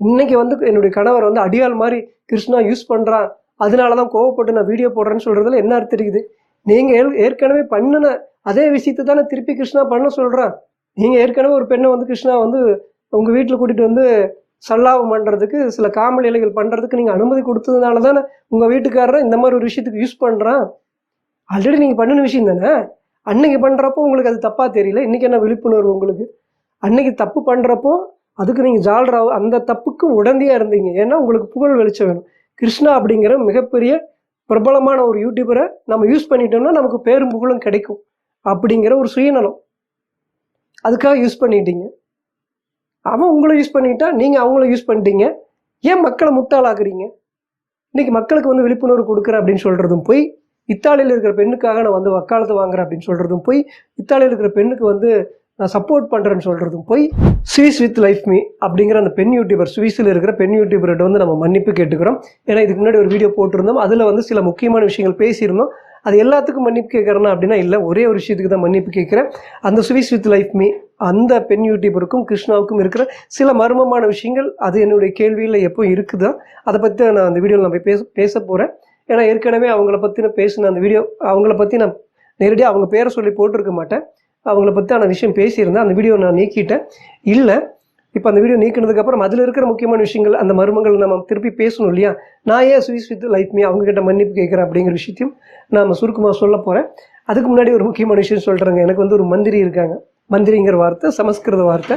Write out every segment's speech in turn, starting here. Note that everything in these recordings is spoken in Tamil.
இன்னைக்கு வந்து என்னுடைய கணவர் வந்து அடியாள் மாதிரி கிருஷ்ணா யூஸ் பண்ணுறான், அதனால தான் கோவப்பட்டு நான் வீடியோ போடுறேன்னு சொல்கிறதுல என்ன அர்த்தம் இருக்குது? நீங்கள் ஏற்கனவே பண்ணின அதே விஷயத்தை தானே திருப்பி கிருஷ்ணா பண்ண சொல்கிறான். நீங்கள் ஏற்கனவே ஒரு பெண்ணை வந்து கிருஷ்ணா வந்து உங்கள் வீட்டில் கூட்டிகிட்டு வந்து சல்லாபம் பண்ணுறதுக்கு, சில காமநிலைகள் பண்ணுறதுக்கு நீங்கள் அனுமதி கொடுத்ததுனால தானே உங்கள் வீட்டுக்காரரை இந்த மாதிரி ஒரு விஷயத்துக்கு யூஸ் பண்ணுறான். ஆல்ரெடி நீங்கள் பண்ணின விஷயம் தானே. அன்னைக்கு பண்ணுறப்போ உங்களுக்கு அது தப்பாக தெரியல, இன்றைக்கி என்ன விழிப்புணர்வு உங்களுக்கு? அன்னைக்கு தப்பு பண்ணுறப்போ அதுக்கு நீங்கள் ஜால்ரா அந்த தப்புக்கு உடந்தையாக இருந்தீங்க. ஏன்னா உங்களுக்கு புகழ் வெளிச்சம் வேணும். கிருஷ்ணா அப்படிங்கிற மிகப்பெரிய பிரபலமான ஒரு யூடியூபரை நம்ம யூஸ் பண்ணிட்டோம்னா நமக்கு பேரும் புகழும் கிடைக்கும் அப்படிங்கிற ஒரு சுயநலம், அதுக்காக யூஸ் பண்ணிட்டீங்க. அவன் உங்களை யூஸ் பண்ணிட்டா, நீங்கள் அவங்கள யூஸ் பண்ணிட்டீங்க. ஏன் மக்களை முட்டாளாக்குறீங்க? இன்னைக்கு மக்களுக்கு வந்து விழிப்புணர்வு கொடுக்குறேன் அப்படின்னு சொல்கிறதும் போய், இத்தாலியில் இருக்கிற பெண்ணுக்காக நான் வந்து வக்காலத்து வாங்குறேன் அப்படின்னு சொல்கிறதும் போய், இத்தாலியில் இருக்கிற பெண்ணுக்கு வந்து நான் சப்போர்ட் பண்ணுறேன்னு சொல்கிறதும் போய், ஸ்வீஸ் வித் லைஃப் மீ அப்படிங்கிற அந்த பெண் யூடியூபர், ஸ்வீஸில் இருக்கிற பெண் யூடியூபர்கிட்ட வந்து நம்ம மன்னிப்பு கேட்டுக்கிறோம். ஏன்னா இதுக்கு முன்னாடி ஒரு வீடியோ போட்டிருந்தோம், அதில் வந்து சில முக்கியமான விஷயங்கள் பேசியிருந்தோம். அது எல்லாத்துக்கும் மன்னிப்பு கேட்குறேன்னா அப்படின்னா இல்லை, ஒரே ஒரு விஷயத்துக்கு தான் மன்னிப்பு கேட்குறேன். அந்த ஸ்வீஸ் வித் லைஃப் மீ அந்த பெண் யூடியூபருக்கும் கிருஷ்ணாவுக்கும் இருக்கிற சில மர்மமான விஷயங்கள், அது என்னுடைய கேள்வியில் எப்போ இருக்குதோ அதை பற்றி நான் அந்த வீடியோவில் நான் பேச போகிறேன். ஏன்னா ஏற்கனவே அவங்கள பற்றி நான் பேசின அந்த வீடியோ, அவங்கள பற்றி நான் நேரடியாக அவங்க பேரை சொல்லி போட்டிருக்க மாட்டேன். அவங்கள பற்றியான விஷயம் பேசியிருந்தேன், அந்த வீடியோ நான் நீக்கிட்டேன். இல்லை, இப்போ அந்த வீடியோ நீக்கினதுக்கப்புறம் அதில் இருக்கிற முக்கியமான விஷயங்கள், அந்த மர்மங்கள் நம்ம திருப்பி பேசணும் இல்லையா? நான் ஏன் ஸ்வீஸ் வித் லைஃப் மீ அவங்ககிட்ட மன்னிப்பு கேட்குறேன் அப்படிங்கிற விஷயத்தையும் நான் சுருக்கமாக சொல்ல போகிறேன். அதுக்கு முன்னாடி ஒரு முக்கியமான விஷயம் சொல்கிறேங்க. எனக்கு வந்து ஒரு மந்திரி இருக்காங்க. மந்திரிங்கிற வார்த்தை சமஸ்கிருத வார்த்தை.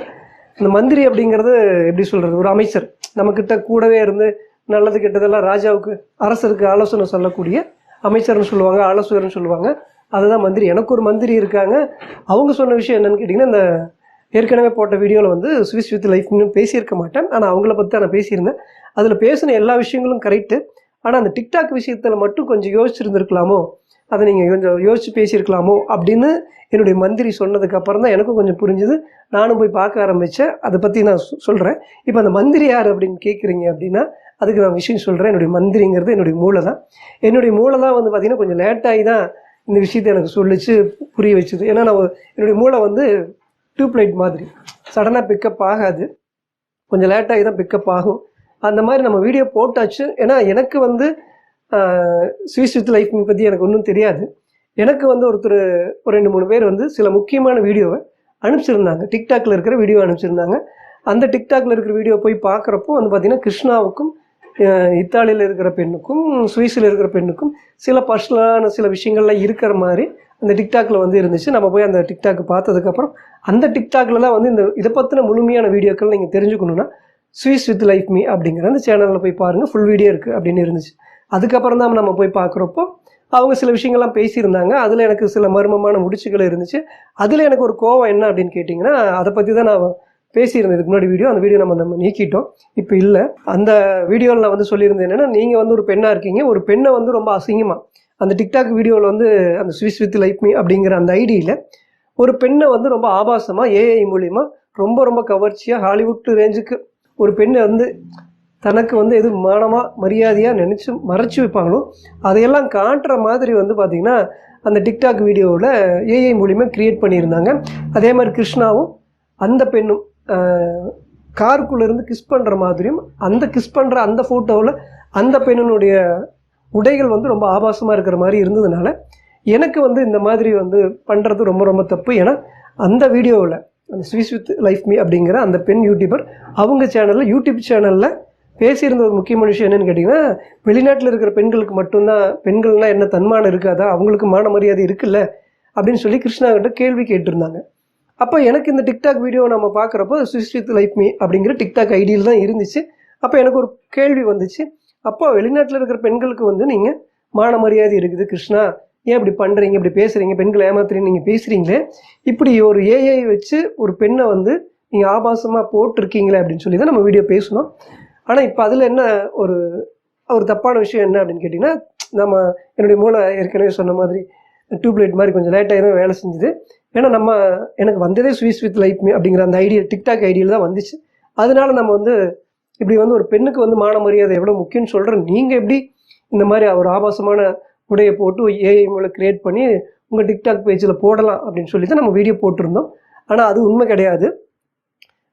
அந்த மந்திரி அப்படிங்கிறது எப்படி சொல்கிறது, ஒரு அமைச்சர், நம்மக்கிட்ட கூடவே இருந்து நல்லது கெட்டதெல்லாம் ராஜாவுக்கு அரசருக்கு ஆலோசனை சொல்லக்கூடிய அமைச்சர்னு சொல்லுவாங்க, ஆலோசகர்னு சொல்லுவாங்க. அதுதான் மந்திரி. எனக்கு ஒரு மந்திரி இருக்காங்க. அவங்க சொன்ன விஷயம் என்னென்னு கேட்டிங்கன்னா, இந்த ஏற்கனவே போட்ட வீடியோவில் வந்து ஸ்வீஸ் வித் லைஃப்னு பேசியிருக்க மாட்டேன், ஆனால் அவங்கள பற்றி தான் நான் பேசியிருந்தேன். அதில் பேசின எல்லா விஷயங்களும் கரெக்டு. ஆனால் அந்த டிக்டாக் விஷயத்தில் மட்டும் கொஞ்சம் யோசிச்சுருந்துருக்கலாமோ, அதை நீங்கள் கொஞ்சம் யோசித்து பேசியிருக்கலாமோ அப்படின்னு என்னுடைய மந்திரி சொன்னதுக்கு அப்புறம் தான் எனக்கும் கொஞ்சம் புரிஞ்சுது. நானும் போய் பார்க்க ஆரம்பித்தேன். அதை பற்றி நான் சொல்கிறேன். இப்போ அந்த மந்திரி யார் அப்படின்னு கேட்குறீங்க அப்படின்னா, அதுக்கு நான் விஷயம் சொல்கிறேன். என்னுடைய மந்திரிங்கிறது என்னுடைய மூளை தான். என்னுடைய மூளை தான் வந்து பார்த்திங்கன்னா கொஞ்சம் லேட்டாகி தான் இந்த விஷயத்தை எனக்கு சொல்லிச்சு, புரிய வச்சுது. ஏன்னா நான் என்னுடைய மூளை வந்து டியூப்லைட் மாதிரி சடனாக பிக்கப் ஆகாது, கொஞ்சம் லேட்டாகி தான் பிக்கப் ஆகும். அந்த மாதிரி நம்ம வீடியோ போட்டாச்சு. ஏன்னா எனக்கு வந்து ஸ்வீஸ் வித் லைஃப் பற்றி எனக்கு ஒன்றும் தெரியாது. எனக்கு வந்து ஒரு 2-3 பேர் வந்து சில முக்கியமான வீடியோவை அனுப்பிச்சிருந்தாங்க, டிக்டாக்ல இருக்கிற வீடியோ அனுப்பிச்சிருந்தாங்க. அந்த டிக்டாக்ல இருக்கிற வீடியோ போய் பார்க்குறப்போ வந்து பார்த்திங்கன்னா கிருஷ்ணாவுக்கும் இத்தாலியில் இருக்கிற பெண்ணுக்கும் சுவிஸில் இருக்கிற பெண்ணுக்கும் சில பர்சனலான சில விஷயங்கள்லாம் இருக்கிற மாதிரி அந்த டிக்டாக்ல வந்து இருந்துச்சு. நம்ம போய் அந்த டிக்டாக் பார்த்ததுக்கப்புறம் அந்த டிக்டாக்ல தான் வந்து இதை பற்றின முழுமையான வீடியோக்கள் நீங்கள் தெரிஞ்சுக்கணுன்னா ஸ்வீஸ் வித் லைஃப் மீ அப்படிங்கிற அந்த சேனலில் போய் பாருங்கள், ஃபுல் வீடியோ இருக்குது அப்படின்னு இருந்துச்சு. அதுக்கப்புறம் தான் நம்ம போய் பார்க்குறப்போ அவங்க சில விஷயங்கள்லாம் பேசியிருந்தாங்க. அதில் எனக்கு சில மர்மமான முடிச்சுகள் இருந்துச்சு. அதில் எனக்கு ஒரு கோவம் என்ன அப்படின்னு கேட்டிங்கன்னா, அதை பற்றி தான் நான் பேசியிருந்தேன் இதுக்கு முன்னாடி வீடியோ. அந்த வீடியோ நம்ம நீக்கிட்டோம், இப்போ இல்லை. அந்த வீடியோவில் நான் வந்து சொல்லியிருந்தேன் என்னென்னா, நீங்கள் வந்து ஒரு பெண்ணாக இருக்கீங்க, ஒரு பெண்ணை வந்து ரொம்ப அசிங்கமாக அந்த டிக்டாக் வீடியோவில் வந்து அந்த ஸ்வீஸ் வித் லைஃப் மீ அப்படிங்கிற அந்த ஐடியில் ஒரு பெண்ணை வந்து ரொம்ப ஆபாசமாக ஏஐ மூலிமா ரொம்ப ரொம்ப கவர்ச்சியாக ஹாலிவுட் ரேஞ்சுக்கு ஒரு பெண்ணை வந்து தனக்கு வந்து எது மானமாக மரியாதையாக நினச்சி மறைச்சி வைப்பாங்களோ அதையெல்லாம் காட்டுற மாதிரி வந்து பார்த்திங்கன்னா அந்த டிக்டாக் வீடியோவில் ஏஐ மூலிமா க்ரியேட் பண்ணியிருந்தாங்க. அதே மாதிரி கிருஷ்ணாவும் அந்த பெண்ணும் காருக்குள்ளேருந்து கிஸ் பண்ணுற மாதிரியும், அந்த கிஸ் பண்ணுற அந்த ஃபோட்டோவில் அந்த பெண்ணினுடைய உடைகள் வந்து ரொம்ப ஆபாசமாக இருக்கிற மாதிரி இருந்ததுனால எனக்கு வந்து இந்த மாதிரி வந்து பண்ணுறது ரொம்ப ரொம்ப தப்பு. ஏன்னா அந்த வீடியோவில் அந்த ஸ்வீஸ் வித் லைஃப் மீ அப்படிங்கிற அந்த பெண் யூடியூபர் அவங்க சேனலில் யூடியூப் சேனலில் பேசியிருந்த ஒரு முக்கியமான விஷயம் என்னென்னு கேட்டிங்கன்னா, வெளிநாட்டில் இருக்கிற பெண்களுக்கு மட்டும்தான், பெண்கள்னால் என்ன தன்மானம் இருக்காதா, அவங்களுக்கு மான மரியாதை இருக்குல்ல அப்படின்னு சொல்லி கிருஷ்ணாகிட்ட கேள்வி கேட்டிருந்தாங்க. அப்போ எனக்கு இந்த டிக்டாக் வீடியோ நம்ம பார்க்குறப்போ ஸ்வீஸ் வித் லைஃப் மீ அப்படிங்கிற டிக்டாக் ஐடியில் தான் இருந்துச்சு. அப்போ எனக்கு ஒரு கேள்வி வந்துச்சு, அப்போ வெளிநாட்டில் இருக்கிற பெண்களுக்கு வந்து நீங்கள் மான மரியாதை இருக்குது கிருஷ்ணா, ஏன் இப்படி பண்ணுறீங்க, இப்படி பேசுகிறீங்க, பெண்களை ஏமாத்துறீங்க, நீங்கள் பேசுகிறீங்களே, இப்படி ஒரு ஏஐ வச்சு ஒரு பெண்ணை வந்து நீங்கள் ஆபாசமாக போட்டிருக்கீங்களே அப்படின்னு சொல்லி தான் நம்ம வீடியோ பேசணும். ஆனால் இப்போ அதில் என்ன ஒரு தப்பான விஷயம் என்ன அப்படின்னு கேட்டிங்கன்னா, என்னுடைய மூளை ஏற்கனவே சொன்ன மாதிரி டியூப்லைட் மாதிரி கொஞ்சம் லேட்டாக தான் வேலை செஞ்சுது. ஏன்னா எனக்கு வந்ததே ஸ்வீஸ் வித் லைஃப் மீ அப்படிங்கிற அந்த ஐடியா டிக்டாக் ஐடியில் தான் வந்துச்சு. அதனால நம்ம வந்து இப்படி வந்து ஒரு பெண்ணுக்கு வந்து மான மரியாதை எவ்வளோ முக்கியம்னு சொல்கிறேன், நீங்கள் எப்படி இந்த மாதிரி ஒரு ஆபாசமான உடையை போட்டு ஏஐ மூலம் க்ரியேட் பண்ணி உங்கள் டிக்டாக் பேஜில் போடலாம் அப்படின்னு சொல்லி தான் நம்ம வீடியோ போட்டிருந்தோம். ஆனால் அது உண்மை கிடையாது.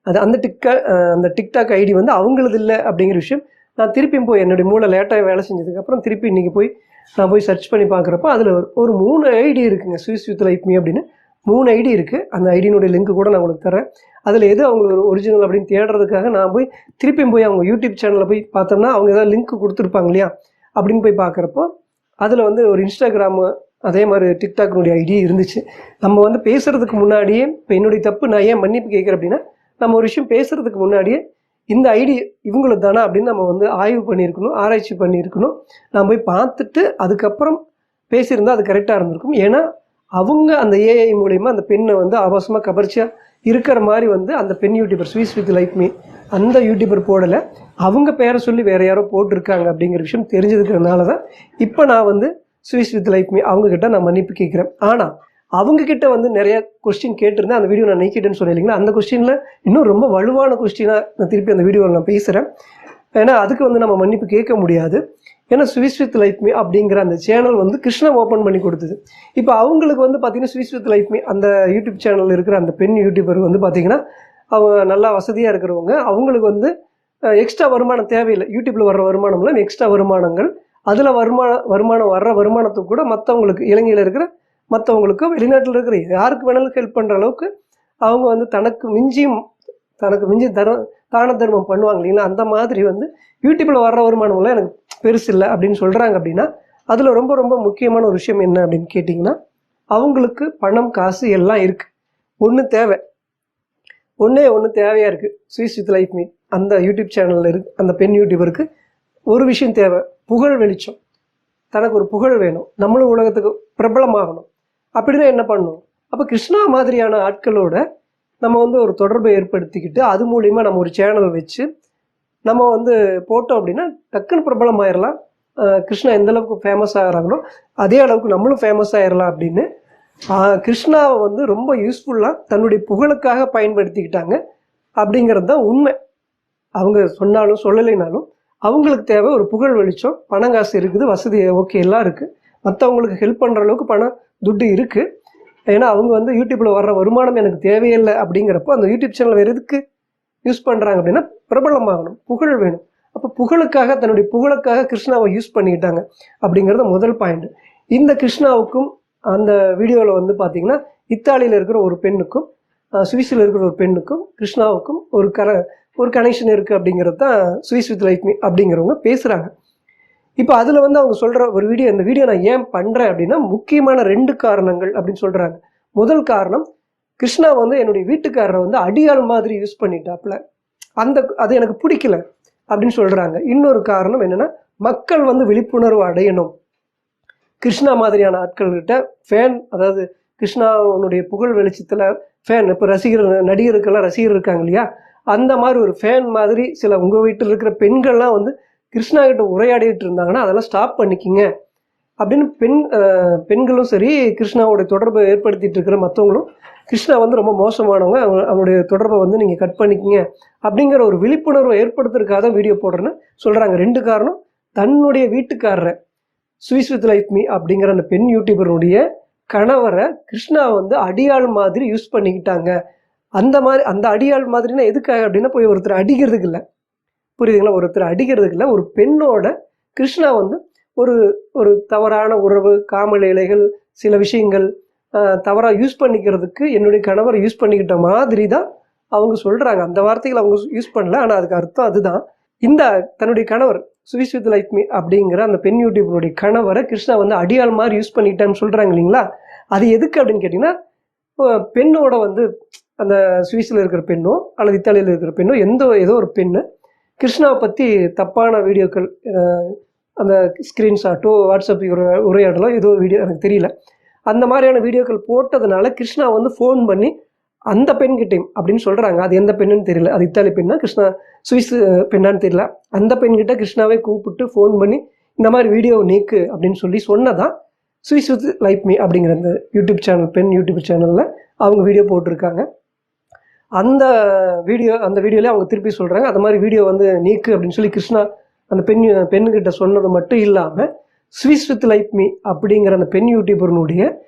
அது அந்த டிக்டாக் ஐடி வந்து அவங்களது இல்லை அப்படிங்கிற விஷயம் நான் திருப்பியும் போய் என்னுடைய மூளை லேட்டாக வேலை செஞ்சதுக்கப்புறம் திருப்பி இன்றைக்கி நான் போய் சர்ச் பண்ணி பார்க்குறப்போ அதில் ஒரு 3 ஐடி இருக்குங்க. ஸ்விஸ் வித் லைஃப் மீ அப்படின்னு 3 ஐடி இருக்குது. அந்த ஐடியினுடைய லிங்க் கூட நான் உங்களுக்கு தரேன். அதில் எது அவங்களுக்கு ஒரிஜினல் அப்படின்னு தேடுறதுக்காக நான் திருப்பியும் போய் அவங்க யூடியூப் சேனலில் போய் பார்த்தோம்னா அவங்க ஏதாவது லிங்க் கொடுத்துருப்பாங்க இல்லையா அப்படின்னு போய் பார்க்குறப்போ அதில் வந்து ஒரு இன்ஸ்டாகிராமு அதே மாதிரி டிக்டாக்னுடைய ஐடி இருந்துச்சு. நம்ம பேசுகிறதுக்கு முன்னாடியே இப்போ என்னுடைய தப்பு நான் ஏன் மன்னிப்பு கேட்குறேன் அப்படின்னா நம்ம ஒரு விஷயம் பேசுகிறதுக்கு முன்னாடியே இந்த ஐடி இவங்களுக்கு தானே அப்படின்னு நம்ம ஆய்வு பண்ணியிருக்கணும், ஆராய்ச்சி பண்ணியிருக்கணும். நான் போய் பார்த்துட்டு அதுக்கப்புறம் பேசியிருந்தால் அது கரெக்டாக இருந்திருக்கும். ஏன்னா அவங்க அந்த ஏஐ மூலயமா அந்த பெண்ணை ஆபாசமாக கவர்ச்சியாக இருக்கிற மாதிரி அந்த பெண் YouTuber Swiss with life me அந்த யூடியூபர் போடலை, அவங்க பேரை சொல்லி வேறு யாரோ போட்டிருக்காங்க அப்படிங்கிற விஷயம் தெரிஞ்சதுக்கிறதுனால தான் இப்போ நான் ஸ்விஸ் வித் லைஃப் மீ அவங்கக்கிட்ட நான் மன்னிப்பு கேட்குறேன். ஆனால் அவங்கக்கிட்ட நிறைய கொஸ்டின் கேட்டிருந்தேன். அந்த வீடியோ நான் நீக்கிட்டேன்னு சொன்னீங்களா, அந்த கொஸ்டினில் இன்னும் ரொம்ப வலுவான கொஸ்டினாக நான் திருப்பி அந்த வீடியோவில் நான் பேசுகிறேன். ஏன்னா அதுக்கு நம்ம மன்னிப்பு கேட்க முடியாது. ஏன்னா ஸ்விஸ் வித் லைஃப் மீ அப்படிங்கிற அந்த சேனல் கிருஷ்ணா ஓப்பன் பண்ணி கொடுத்தது. இப்போ அவங்களுக்கு பார்த்தீங்கன்னா ஸ்விஸ் வித் லைஃப் மீ அந்த யூடியூப் சேனலில் இருக்கிற அந்த பெண் யூடியூபர் பார்த்தீங்கன்னா அவங்க நல்லா வசதியாக இருக்கிறவங்க. அவங்களுக்கு எக்ஸ்ட்ரா வருமானம் தேவையில்லை. யூடியூப்பில் வர்ற வருமானம்லாம் எக்ஸ்ட்ரா வருமானங்கள். அதில் வருமானம் வர்ற வருமானத்துக்கு கூட மற்றவங்களுக்கு இலங்கையில் இருக்கிற மற்றவங்களுக்கு வெளிநாட்டில் இருக்கிற யாருக்கு வேணாலும் ஹெல்ப் பண்ணுற அளவுக்கு அவங்க தனக்கு மிஞ்சி தான தர்மம் பண்ணுவாங்க இல்லைங்களா. அந்த மாதிரி யூடியூப்பில் வர்ற வருமானம்லாம் எனக்கு பெருசு இல்லை அப்படின்னு சொல்கிறாங்க. அப்படின்னா அதில் ரொம்ப ரொம்ப முக்கியமான ஒரு விஷயம் என்ன அப்படின்னு கேட்டிங்கன்னா அவங்களுக்கு பணம் காசு எல்லாம் இருக்குது. ஒன்று தேவையாக இருக்குது. ஸ்விஸ் வித் லைஃப் மீ அந்த யூடியூப் சேனலில் இருக்கு அந்த பெண் யூடியூபருக்கு ஒரு விஷயம் தேவை, புகழ் வெளிச்சம். தனக்கு ஒரு புகழ் வேணும், நம்மளும் உலகத்துக்கு பிரபலமாகணும். அப்படின்னா என்ன பண்ணணும்? அப்போ கிருஷ்ணா மாதிரியான ஆட்களோட நம்ம ஒரு தொடர்பை ஏற்படுத்திக்கிட்டு அது மூலிமா நம்ம ஒரு சேனல் வச்சு நம்ம போட்டோம் அப்படின்னா டக்குன்னு பிரபலமாயிடலாம். கிருஷ்ணா எந்த அளவுக்கு ஃபேமஸ் ஆகிறாங்களோ அதே அளவுக்கு நம்மளும் ஃபேமஸ் ஆயிடலாம் அப்படின்னு கிருஷ்ணாவை ரொம்ப யூஸ்ஃபுல்லாக தன்னுடைய புகழுக்காக பயன்படுத்திக்கிட்டாங்க அப்படிங்கிறது தான் உண்மை. அவங்க சொன்னாலும் சொல்லலைனாலும் அவங்களுக்கு தேவை ஒரு புகழ் வெளிச்சம், பணம் காசு இருக்குது, வசதி ஓகே எல்லாம் இருக்குது, மற்றவங்களுக்கு ஹெல்ப் பண்ணுற அளவுக்கு பணம் துட்டு இருக்குது. ஏன்னா அவங்க யூடியூப்பில் வர்ற வருமானம் எனக்கு தேவையில்லை அப்படிங்கிறப்போ அந்த யூடியூப் சேனல் வேறு எதுக்கு யூஸ் பண்ணுறாங்க அப்படின்னா பிரபலமாகணும், புகழ் வேணும். அப்போ தன்னுடைய புகழுக்காக கிருஷ்ணாவை யூஸ் பண்ணிக்கிட்டாங்க அப்படிங்கிறது முதல் பாயிண்ட். இந்த கிருஷ்ணாவுக்கும் அந்த வீடியோவில் பார்த்தீங்கன்னா இத்தாலியில் இருக்கிற ஒரு பெண்ணுக்கும் சுவிஸில் இருக்கிற ஒரு பெண்ணுக்கும் கிருஷ்ணாவுக்கும் ஒரு கனெக்ஷன் இருக்குது அப்படிங்கிறது தான் ஸ்விஸ் வித் லைஃப் மீ அப்படிங்கிறவங்க பேசுகிறாங்க. இப்போ அதில் அவங்க சொல்கிற ஒரு இந்த வீடியோ நான் ஏன் பண்ணுறேன் அப்படின்னா முக்கியமான 2 காரணங்கள் அப்படின்னு சொல்கிறாங்க. முதல் காரணம், கிருஷ்ணா என்னுடைய வீட்டுக்காரரை அடியாள் மாதிரி யூஸ் பண்ணிட்டாப்புல, அது எனக்கு பிடிக்கல அப்படின்னு சொல்கிறாங்க. இன்னொரு காரணம் என்னென்னா மக்கள் விழிப்புணர்வு அடையணும். கிருஷ்ணா மாதிரியான ஆட்கள்கிட்ட அதாவது கிருஷ்ணாவுடைய புகழ் வெளிச்சத்தில் ஃபேன், இப்போ நடிகருக்கெல்லாம் ரசிகர் இருக்காங்க இல்லையா, அந்த மாதிரி ஒரு ஃபேன் மாதிரி சில உங்கள் வீட்டில் இருக்கிற பெண்கள்லாம் கிருஷ்ணா கிட்ட உரையாடிட்டு இருந்தாங்கன்னா அதெல்லாம் ஸ்டாப் பண்ணிக்கிங்க அப்படின்னு பெண்களும் சரி கிருஷ்ணாவோடைய தொடர்பை ஏற்படுத்திட்டு இருக்கிற மற்றவங்களும் கிருஷ்ணா ரொம்ப மோசமானவங்க, அவனுடைய தொடர்பை நீங்கள் கட் பண்ணிக்கிங்க அப்படிங்கிற ஒரு விழிப்புணர்வை ஏற்படுத்துறதுக்காக வீடியோ போடுறேன்னு சொல்கிறாங்க. 2 காரணம், தன்னுடைய வீட்டுக்காரரை ஸ்விஸ் வித் லைஃப் மீ அப்படிங்கிற அந்த பெண் யூடியூபருடைய கணவரை கிருஷ்ணா அடியாள் மாதிரி யூஸ் பண்ணிக்கிட்டாங்க. அந்த அடியாள் மாதிரினா எதுக்காக அப்படின்னா போய் ஒருத்தர் அடிக்கிறதுக்கு இல்லை, புரியுதுங்களா, ஒருத்தர் அடிக்கிறதுக்கு இல்லை, ஒரு பெண்ணோட கிருஷ்ணா ஒரு தவறான உறவு, காமலீலைகள், சில விஷயங்கள் தவறாக யூஸ் பண்ணிக்கிறதுக்கு என்னுடைய கணவரை யூஸ் பண்ணிக்கிட்ட மாதிரி தான் அவங்க சொல்கிறாங்க. அந்த வார்த்தைகள் அவங்க யூஸ் பண்ணல, ஆனால் அதுக்கு அர்த்தம் அதுதான். இந்த தன்னுடைய கணவர் ஸ்விஸ் வித் லைஃப் மீ அப்படிங்கிற அந்த பெண் யூடியூபருடைய கணவரை கிருஷ்ணா அடியாள் மாதிரி யூஸ் பண்ணிக்கிட்டான்னு சொல்கிறாங்க இல்லைங்களா. அது எதுக்கு அப்படின்னு கேட்டிங்கன்னா பெண்ணோட அந்த ஸ்விஸில் இருக்கிற பெண்ணோ அல்லது இத்தாலியில் இருக்கிற பெண்ணோ ஏதோ ஒரு பெண்ணு கிருஷ்ணாவை பற்றி தப்பான வீடியோக்கள், அந்த ஸ்க்ரீன்ஷாட்டோ வாட்ஸ்அப் உரையாடலோ ஏதோ வீடியோ எனக்கு தெரியல, அந்த மாதிரியான வீடியோக்கள் போட்டதுனால கிருஷ்ணா ஃபோன் பண்ணி அந்த பெண்கிட்டையும் அப்படின்னு சொல்கிறாங்க. அது எந்த பெண்ணுன்னு தெரியல, அது இத்தாலி பெண்ணா கிருஷ்ணா சுவிஸ் பெண்ணான்னு தெரியல, அந்த பெண்கிட்ட கிருஷ்ணாவே கூப்பிட்டு ஃபோன் பண்ணி இந்த மாதிரி வீடியோ நீக்கு அப்படின்னு சொன்னதான் ஸ்விஸ் வித் லைஃப் மீ அப்படிங்கிற அந்த யூடியூப் சேனல், பெண் யூடியூப் சேனலில் அவங்க வீடியோ போட்டிருக்காங்க. அந்த வீடியோவில் அவங்க திருப்பி சொல்கிறாங்க அந்த மாதிரி வீடியோ நீக்கு அப்படின்னு சொல்லி கிருஷ்ணா அந்த பெண்ணுக்கிட்ட சொன்னது மட்டும் இல்லாமல் ஸ்விஸ் வித் லைஃப் மீ அப்படிங்கிற அந்த பெண் யூடியூபர்னுடைய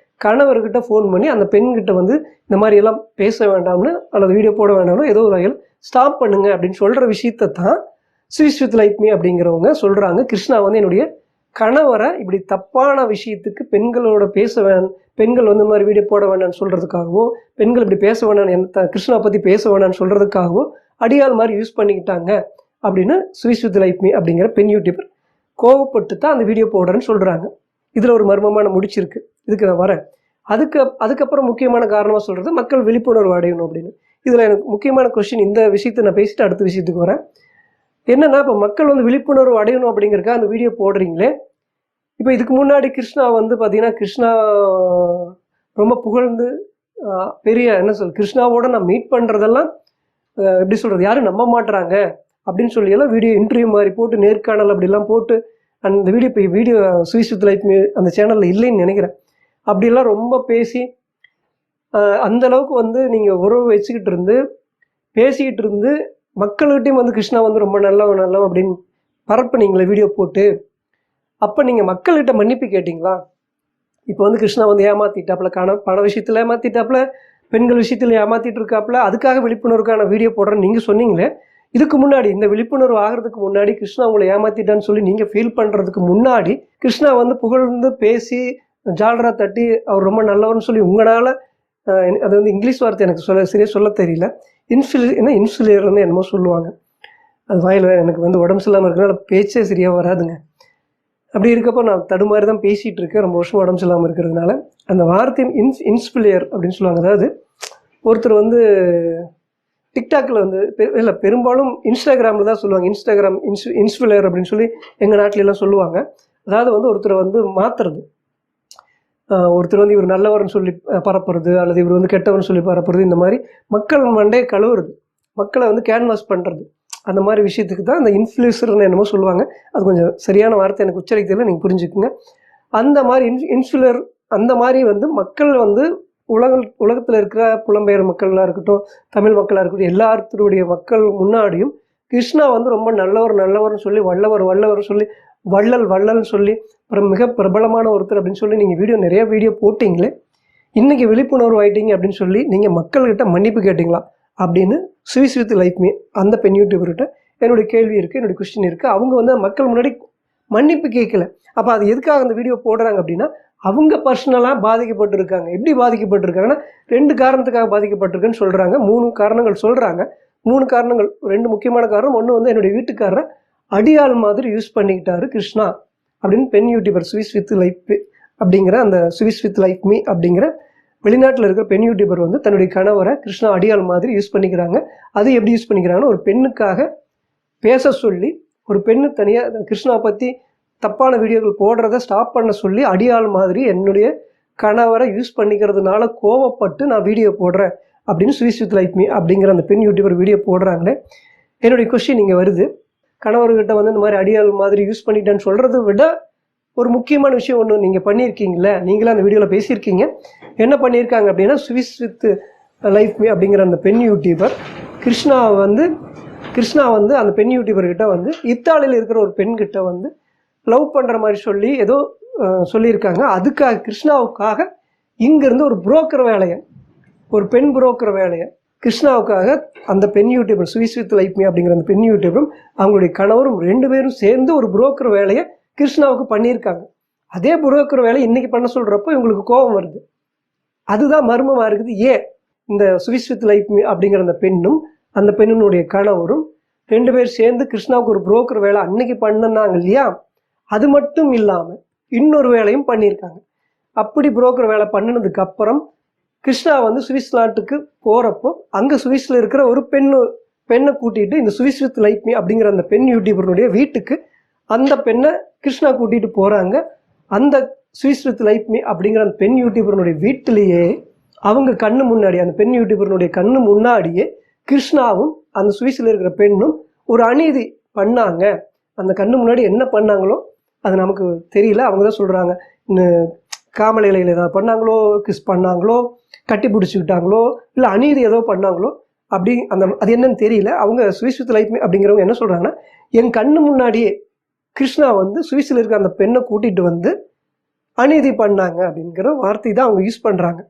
கணவர்கிட்ட ஃபோன் பண்ணி அந்த பெண்கிட்ட வந்து இந்த மாதிரி எல்லாம் பேச வேண்டாம்னு அல்லது வீடியோ போட வேண்டாம்னு ஏதோ ஒரு வகையில் ஸ்டாப் பண்ணுங்க அப்படின்னு சொல்கிற விஷயத்தை தான் ஸ்வீட்ஸ் வித் லைஃப் மீ அப்படிங்கிறவங்க சொல்கிறாங்க. கிருஷ்ணா வந்து என்னுடைய கணவரை இப்படி தப்பான விஷயத்துக்கு பெண்களோட பெண்கள் வந்து இந்த மாதிரி வீடியோ போட வேண்டாம்னு சொல்கிறதுக்காகவோ, பெண்கள் இப்படி பேச வேண்டாம்னு கிருஷ்ணா பற்றி பேச வேண்டாம்னு சொல்கிறதுக்காகவோ அடியாள் மாதிரி யூஸ் பண்ணிக்கிட்டாங்க அப்படின்னு ஸ்வீட்ஸ் வித் லைஃப் மீ அப்படிங்கிற பெண் யூடியூபர் கோவப்பட்டு தான் அந்த வீடியோ போடுறேன்னு சொல்கிறாங்க. இதில் ஒரு மர்மமான முடிச்சிருக்கு, இதுக்கு நான் வரேன். அதுக்கப்புறம் முக்கியமான காரணமாக சொல்கிறது மக்கள் விழிப்புணர்வு அடையணும் அப்படின்னு. இதில் எனக்கு முக்கியமான கொஸ்டின், இந்த விஷயத்தை நான் பேசிட்டு அடுத்த விஷயத்துக்கு வரேன். என்னென்னா, இப்போ மக்கள் வந்து விழிப்புணர்வு அடையணும் அப்படிங்கிறக்கா அந்த வீடியோ போடுறீங்களே. இப்போ இதுக்கு முன்னாடி கிருஷ்ணா வந்து பார்த்தீங்கன்னா, கிருஷ்ணா ரொம்ப புகழ்ந்து பெரிய கிருஷ்ணாவோட நான் மீட் பண்ணுறதெல்லாம் எப்படி சொல்கிறது, யாரும் நம்ப மாட்டுறாங்க அப்படின்னு சொல்லியெல்லாம் வீடியோ இன்டர்வியூ மாதிரி போட்டு, நேர்காணல் அப்படிலாம் போட்டு, அந்த வீடியோ ஸ்வீட்ஸ் வித் லைஃப் அந்த சேனலில் இல்லைன்னு நினைக்கிறேன். அப்படிலாம் ரொம்ப பேசி அந்தளவுக்கு வந்து நீங்கள் உறவு வச்சுக்கிட்டு இருந்து பேசிக்கிட்டு இருந்து மக்கள்கிட்டையும் வந்து கிருஷ்ணா வந்து ரொம்ப நல்லவன் அப்படின்னு பரப்புனீங்களே வீடியோ போட்டு. அப்போ நீங்கள் மக்கள்கிட்ட மன்னிப்பு கேட்டிங்களா? இப்போ வந்து கிருஷ்ணா வந்து ஏமாற்றிட்டாப்புல, பண விஷயத்தில் ஏமாற்றிட்டாப்புல, பெண்கள் விஷயத்தில் ஏமாற்றிட்டு இருக்காப்புல, அதுக்காக விழிப்புணர்வுக்கான வீடியோ போடுறேன்னு நீங்கள் சொன்னீங்களே. இதுக்கு முன்னாடி இந்த விழிப்புணர்வு ஆகிறதுக்கு முன்னாடி கிருஷ்ணா உங்களை ஏமாற்றிட்டான்னு சொல்லி நீங்கள் ஃபீல் பண்ணுறதுக்கு முன்னாடி கிருஷ்ணா வந்து புகழ்ந்து பேசி ஜாலரா தட்டி அவர் ரொம்ப நல்லவர்னு சொல்லி உங்களால், அது வந்து இங்கிலீஷ் வார்த்தை எனக்கு சரியாக சொல்ல தெரியல, இன்சுலேயர்னு என்னமோ சொல்லுவாங்க, அது வாயில் எனக்கு வந்து உடம்பு சரியில்லாமல் இருக்கிறனால பேச்சே சரியாக வராதுங்க. அப்படி இருக்கப்போ நான் தடுமாறி தான் பேசிகிட்டு இருக்கேன், ரொம்ப வருஷம் உடம்பு சரியில்லாமல் இருக்கிறதுனால. அந்த வார்த்தையும் இன்ஸ்பிளேயர் அப்படின்னு சொல்லுவாங்க. அதாவது ஒருத்தர் வந்து டிக்டாக்கில் வந்து இல்லை, பெரும்பாலும் இன்ஸ்டாகிராமில் தான் சொல்லுவாங்க. இன்ஸ்பிளேயர் அப்படின்னு சொல்லி எங்கள் நாட்டிலெல்லாம் சொல்லுவாங்க. அதாவது வந்து ஒருத்தரை வந்து மாற்றுறது, ஒருத்தர் வந்து இவர் நல்லவர்னு சொல்லி பரப்புறது, அல்லது இவர் வந்து கெட்டவர்னு சொல்லி பரப்புறது, இந்த மாதிரி மக்கள் மண்டையை கழுவுறது, மக்களை வந்து கேன்வாஸ் பண்ணுறது, அந்த மாதிரி விஷயத்துக்கு தான் அந்த இன்ஃப்ளூயன்சர்னு என்னமோ சொல்லுவாங்க. அது கொஞ்சம் சரியான வார்த்தை எனக்கு உச்சரிக்கிறதுல நீங்கள் புரிஞ்சுக்குங்க. அந்த மாதிரி இன்ஃப்ளூயர், அந்த மாதிரி வந்து மக்கள் வந்து உலகத்தில் இருக்கிற புலம்பெயர் மக்களாக இருக்கட்டும், தமிழ் மக்களாக இருக்கட்டும், எல்லாத்துடைய மக்கள் முன்னாடியும் கிருஷ்ணா வந்து ரொம்ப நல்லவர்னு சொல்லி, வல்லவர் சொல்லி, வள்ளல்னு சொல்லி, மிக பிரபலமான ஒருத்தர் அப்படின்னு சொல்லி நீங்கள் நிறைய வீடியோ போட்டிங்களே. இன்றைக்கி விழிப்புணர்வு ஆகிட்டீங்க அப்படின்னு சொல்லி நீங்கள் மக்கள்கிட்ட மன்னிப்பு கேட்டிங்களா அப்படின்னு ஸ்வீட்ஸ் வித் லைஃப் மீ அந்த பெண் யூடியூபர்கிட்ட என்னுடைய கேள்வி இருக்குது, என்னுடைய கொஸ்டின் இருக்குது. அவங்க வந்து மக்கள் முன்னாடி மன்னிப்பு கேட்கல. அப்போ அது எதுக்காக அந்த வீடியோ போடுறாங்க அப்படின்னா, அவங்க பர்சனலாக பாதிக்கப்பட்டிருக்காங்க. எப்படி பாதிக்கப்பட்டிருக்காங்கன்னா, 2 காரணத்துக்காக பாதிக்கப்பட்டிருக்குன்னு சொல்கிறாங்க. 3 காரணங்கள் சொல்கிறாங்க. 3 காரணங்கள், 2 முக்கியமான காரணம். ஒன்று வந்து என்னுடைய வீட்டுக்காரரை அடியாள் மாதிரி யூஸ் பண்ணிக்கிட்டாரு கிருஷ்ணா அப்படின்னு பெண் யூடியூபர் ஸ்வீட்ஸ் வித் லைஃப் அப்படிங்கிற அந்த ஸ்வீட்ஸ் வித் லைஃப் மீ அப்படிங்கிற வெளிநாட்டில் இருக்கிற பெண் யூடியூபர் வந்து தன்னுடைய கணவரை கிருஷ்ணா அடியாள் மாதிரி யூஸ் பண்ணிக்கிறாங்க. அது எப்படி யூஸ் பண்ணிக்கிறாங்கன்னா, ஒரு பெண்ணுக்காக பேச சொல்லி, ஒரு பெண்ணு தனியாக கிருஷ்ணாவை பற்றி தப்பான வீடியோக்கள் போடுறத ஸ்டாப் பண்ண சொல்லி அடியாள் மாதிரி என்னுடைய கணவரை யூஸ் பண்ணிக்கிறதுனால கோவப்பட்டு நான் வீடியோ போடுறேன் அப்படின்னு ஸ்வீட்ஸ் வித் லைஃப் மீ அப்படிங்கிற அந்த பெண் யூடியூபர் வீடியோ போடுறாங்களே. என்னுடைய கொஸ்டின் இங்கே வருது, கணவர்கிட்ட வந்து இந்த மாதிரி அடியாள் மாதிரி யூஸ் பண்ணிட்டேன்னு சொல்கிறத விட ஒரு முக்கியமான விஷயம் ஒன்று நீங்கள் பண்ணியிருக்கீங்களே, நீங்களே அந்த வீடியோவில் பேசியிருக்கீங்க. என்ன பண்ணியிருக்காங்க அப்படின்னா, ஸ்வீட்ஸ் வித் லைஃப் மீ அப்படிங்கிற அந்த பெண் யூடியூபர் கிருஷ்ணா வந்து அந்த பெண் யூடியூபர்கிட்ட வந்து இத்தாலியில் இருக்கிற ஒரு பெண்கிட்ட வந்து லவ் பண்ணுற மாதிரி சொல்லி ஏதோ சொல்லியிருக்காங்க. அதுக்காக கிருஷ்ணாவுக்காக இங்கேருந்து ஒரு புரோக்கர் வேலையை, ஒரு பெண் புரோக்கர் வேலையை கிருஷ்ணாவுக்காக அந்த பெண் YouTuber sweets with life me அப்படிங்கிற அந்த பெண் யூடியூபரும் அவங்களுடைய கணவரும் 2 பேரும் சேர்ந்து ஒரு புரோக்கர் வேலையை கிருஷ்ணாவுக்கு பண்ணியிருக்காங்க. அதே புரோக்கர் வேலை இன்றைக்கி பண்ண சொல்கிறப்போ இவங்களுக்கு கோபம் வருது. அதுதான் மர்மமாக இருக்குது. ஏன் இந்த ஸ்வீட்ஸ் வித் லைஃப் மீ அப்படிங்கிற அந்த பெண்ணும் அந்த பெண்ணினுடைய கணவரும் 2 பேர் சேர்ந்து கிருஷ்ணாவுக்கு ஒரு புரோக்கர் வேலை அன்னைக்கு பண்ணனாங்க இல்லையா, அது மட்டும் இல்லாமல் இன்னொரு வேலையும் பண்ணியிருக்காங்க. அப்படி புரோக்கர் வேலை பண்ணினதுக்கு அப்புறம் கிருஷ்ணா வந்து சுவிஸ் நாட்டுக்கு போகிறப்போ அங்கே சுவிஸில் இருக்கிற ஒரு பெண்ணை கூட்டிகிட்டு இந்த ஸ்வீட்ஸ் வித் லைஃப் மீ அப்படிங்கிற அந்த பெண் யூடியூபருடைய வீட்டுக்கு அந்த பெண்ணை கிருஷ்ணா கூட்டிகிட்டு போகிறாங்க. அந்த ஸ்வீட்ஸ் வித் லைஃப் மீ அப்படிங்கிற அந்த பெண் யூடியூபருடைய வீட்டிலேயே அவங்க கண்ணு முன்னாடி, அந்த பெண் யூடியூபருடைய கண்ணு முன்னாடியே கிருஷ்ணாவும் அந்த சுவிஸில் இருக்கிற பெண்ணும் ஒரு அநீதி பண்ணாங்க. அந்த கண்ணு முன்னாடி என்ன பண்ணாங்களோ அது நமக்கு தெரியல. அவங்க தான் சொல்கிறாங்க, காமலையில் ஏதாவது பண்ணாங்களோ, கிஸ் பண்ணாங்களோ, கட்டி பிடிச்சிக்கிட்டாங்களோ, இல்லை அநீதி ஏதோ பண்ணாங்களோ, அப்படி அது என்னன்னு தெரியல. அவங்க ஸ்வீட்ஸ் வித் லைஃப் மீ அப்படிங்கிறவங்க என்ன சொல்கிறாங்கன்னா, என் கண்ணு முன்னாடியே கிருஷ்ணா வந்து சுவிஸில் இருக்கிற அந்த பெண்ணை கூட்டிகிட்டு வந்து அநீதி பண்ணாங்க அப்படிங்கிற வார்த்தை தான் அவங்க யூஸ் பண்ணுறாங்க.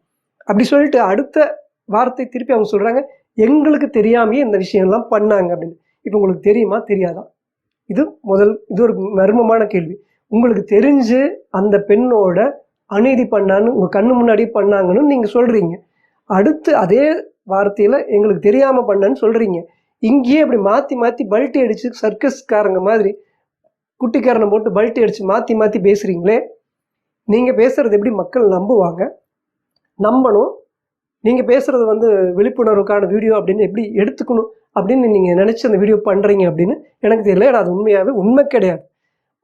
அப்படி சொல்லிட்டு அடுத்த வார்த்தை திருப்பி அவங்க சொல்கிறாங்க, எங்களுக்கு தெரியாமையே இந்த விஷயம்லாம் பண்ணாங்க அப்படின்னு. இப்போ உங்களுக்கு தெரியுமா தெரியாதா? இது ஒரு மர்மமான கேள்வி. உங்களுக்கு தெரிஞ்சு அந்த பெண்ணோட அநீதி பண்ணான்னு உங்கள் கண்ணு முன்னாடி பண்ணாங்கன்னு நீங்கள் சொல்கிறீங்க. அடுத்து அதே வார்த்தையில் எங்களுக்கு தெரியாமல் பண்ணன்னு சொல்கிறீங்க. இங்கேயே அப்படி மாற்றி மாற்றி பல்ட்டி அடித்து சர்க்கஸ்காரங்க மாதிரி குட்டிக்காரனை போட்டு பல்ட்டி அடித்து மாற்றி மாற்றி பேசுகிறீங்களே. நீங்கள் பேசுகிறது எப்படி மக்கள் நம்புவாங்க? நம்பணும். நீங்கள் பேசுகிறது விழிப்புணர்வுக்கான வீடியோ அப்படின்னு எப்படி எடுத்துக்கணும் அப்படின்னு நீங்கள் நினச்சி அந்த வீடியோ பண்ணுறீங்க அப்படின்னு எனக்கு தெரியல. ஏன்னா அது உண்மை கிடையாது.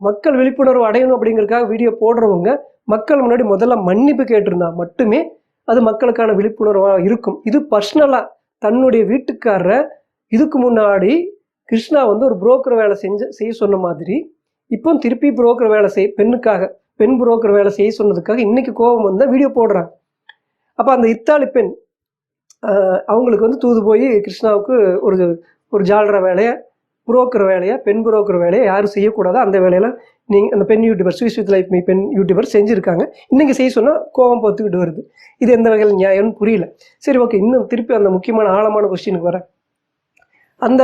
மக்கள் விழிப்புணர்வு அடையணும் அப்படிங்கிறதுக்காக வீடியோ போடுறவங்க மக்கள் முன்னாடி முதல்ல மன்னிப்பு கேட்டிருந்தா மட்டுமே அது மக்களுக்கான விழிப்புணர்வாக இருக்கும். இது பர்சனலாக தன்னுடைய வீட்டுக்காரரை இதுக்கு முன்னாடி கிருஷ்ணா ஒரு புரோக்கர் வேலை செய்ய சொன்ன மாதிரி இப்போ திருப்பி புரோக்கர் வேலை பெண் புரோக்கர் வேலை செய்ய சொன்னதுக்காக இன்னைக்கு கோபம் வந்தால் வீடியோ போடுறாங்க. அப்போ அந்த இத்தாலி பெண் அவங்களுக்கு தூது போய் கிருஷ்ணாவுக்கு ஒரு ஜாலர வேலையை புரோக்கர் வேலையை பெண் புரோக்கர் வேலையை யாரும் செய்யக்கூடாது. அந்த வேலையில் அந்த பெண் YouTuber Swiss with life me பெண் யூடியூபர் செஞ்சுருக்காங்க. இன்றைக்கி செய்ய சொன்னால் கோபம் பார்த்துக்கிட்டு வருது. இது எந்த வகையில் நியாயம்னு புரியல. சரி, ஓகே, இன்னும் திருப்பி அந்த முக்கியமான ஆழமான கொஸ்டினுக்கு வரேன். அந்த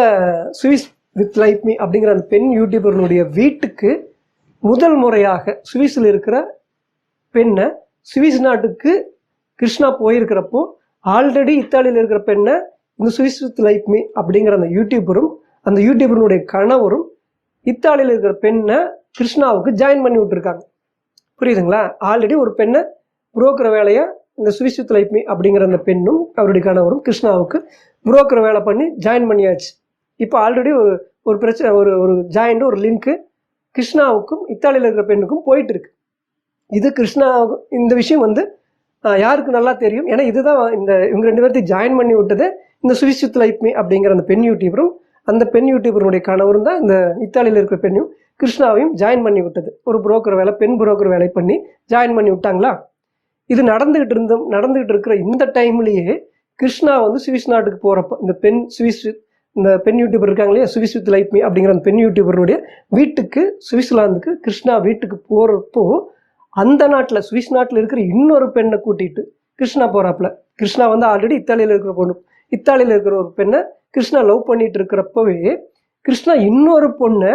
ஸ்விஸ் வித் லைஃப் மீ அப்படிங்கிற அந்த பெண் யூடியூபர்னுடைய வீட்டுக்கு முதல் முறையாக சுவிஸில் இருக்கிற பெண்ணை சுவிஸ் நாட்டுக்கு கிருஷ்ணா போயிருக்கிறப்போ ஆல்ரெடி இத்தாலியில் இருக்கிற பெண்ணை இந்த ஸ்விஸ் வித் லைஃப் மீ அப்படிங்கிற அந்த யூடியூபருடைய கணவரும் இத்தாலியில் இருக்கிற பெண்ணை கிருஷ்ணாவுக்கு ஜாயின் பண்ணி விட்டுருக்காங்க. புரியுதுங்களா? ஆல்ரெடி ஒரு பெண்ணை புரோக்கர் வேலையை இந்த ஸ்விஸ் வித் லைஃப் மீ அப்படிங்கிற அந்த பெண்ணும் அவருடைய கணவரும் கிருஷ்ணாவுக்கு புரோக்கர் வேலை பண்ணி ஜாயின் பண்ணியாச்சு. இப்போ ஆல்ரெடி ஒரு பிரச்சனை ஒரு ஜாயிண்ட் ஒரு லிங்க்கு கிருஷ்ணாவுக்கும் இத்தாலியில் இருக்கிற பெண்ணுக்கும் போயிட்டு இருக்கு. இது இந்த விஷயம் யாருக்கு நல்லா தெரியும்? ஏன்னா இதுதான் இவங்க 2 பேர்த்தையும் ஜாயின் பண்ணி விட்டது இந்த ஸ்விஸ் வித் லைஃப் மீ அப்படிங்கிற அந்த பெண் யூடியூபரும் அந்த பெண் யூடியூபருடைய கணவரும் தான் இந்த இத்தாலியில் இருக்கிற பெண்ணையும் கிருஷ்ணாவையும் ஜாயின் பண்ணி விட்டது. ஒரு புரோக்கர் வேலை பெண் புரோக்கர் வேலை பண்ணி ஜாயின் பண்ணி விட்டாங்களா? இது நடந்துகிட்டு இருக்கிற இந்த டைம்லேயே கிருஷ்ணா சுவிஸ் நாட்டுக்கு போகிறப்போ இந்த பெண் யூடியூபர் இருக்காங்க இல்லையா, ஸ்விஸ் வித் லைஃப் மீ அப்படிங்கிற அந்த பெண் யூடியூபருடைய வீட்டுக்கு சுவிட்சர்லாந்துக்கு கிருஷ்ணா வீட்டுக்கு போகிறப்போ அந்த நாட்டில் சுவிஸ் நாட்டில் இருக்கிற இன்னொரு பெண்ணை கூட்டிகிட்டு கிருஷ்ணா போகிறாப்புல. கிருஷ்ணா ஆல்ரெடி இத்தாலியில் இருக்கிற ஒரு பெண்ணை கிருஷ்ணா லவ் பண்ணிட்டு இருக்கிறப்பவே கிருஷ்ணா இன்னொரு பொண்ணை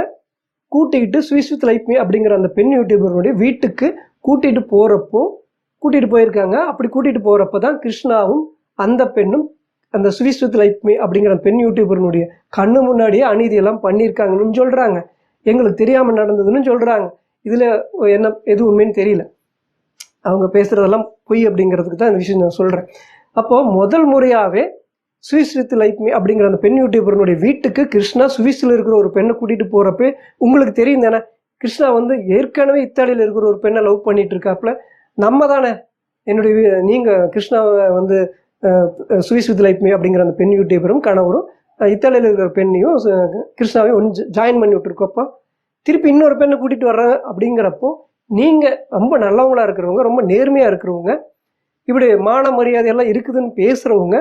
கூட்டிகிட்டு ஸ்விஸ் வித் லைஃப் மீ அப்படிங்கிற அந்த பெண் யூடியூபருடைய வீட்டுக்கு கூட்டிகிட்டு போயிருக்காங்க. அப்படி கூட்டிகிட்டு போகிறப்ப தான் கிருஷ்ணாவும் அந்த பெண்ணும் அந்த ஸ்விஸ் வித் லைஃப் மீ அப்படிங்கிற பெண் யூடியூபருடைய கண்ணு முன்னாடியே அநீதியெல்லாம் பண்ணியிருக்காங்கன்னு சொல்கிறாங்க. எங்களுக்கு தெரியாமல் நடந்ததுன்னு சொல்கிறாங்க. இதில் எது உண்மைன்னு தெரியல. அவங்க பேசுகிறதெல்லாம் பொய் அப்படிங்கிறதுக்கு தான் இந்த விஷயம் நான் சொல்கிறேன். அப்போது முதல் முறையாகவே ஸ்விஸ் வித் லைஃப் மீ அப்படிங்கிற அந்த பெண் யூடியூபருடைய வீட்டுக்கு கிருஷ்ணா சுவிஸில் இருக்கிற ஒரு பெண்ணை கூட்டிகிட்டு போகிறப்ப உங்களுக்கு தெரியும் தானே, கிருஷ்ணா ஏற்கனவே இத்தாலியில் இருக்கிற ஒரு பெண்ணை லவ் பண்ணிட்டு இருக்காப்புல. நம்ம தானே நீங்கள் கிருஷ்ணாவை ஸ்விஸ் வித் லைஃப் மீ அப்படிங்கிற அந்த பெண் யூடியூபரும் கணவரும் இத்தாலியில் இருக்கிற பெண்ணையும் கிருஷ்ணாவையும் ஜாயின் பண்ணி விட்டுருக்கப்போ திருப்பி இன்னொரு பெண்ணை கூட்டிகிட்டு வர்றாங்க. அப்படிங்கிறப்போ நீங்கள் ரொம்ப நல்லவங்களா இருக்கிறவங்க, ரொம்ப நேர்மையாக இருக்கிறவங்க, இப்படி மான மரியாதையெல்லாம் இருக்குதுன்னு பேசுகிறவங்க,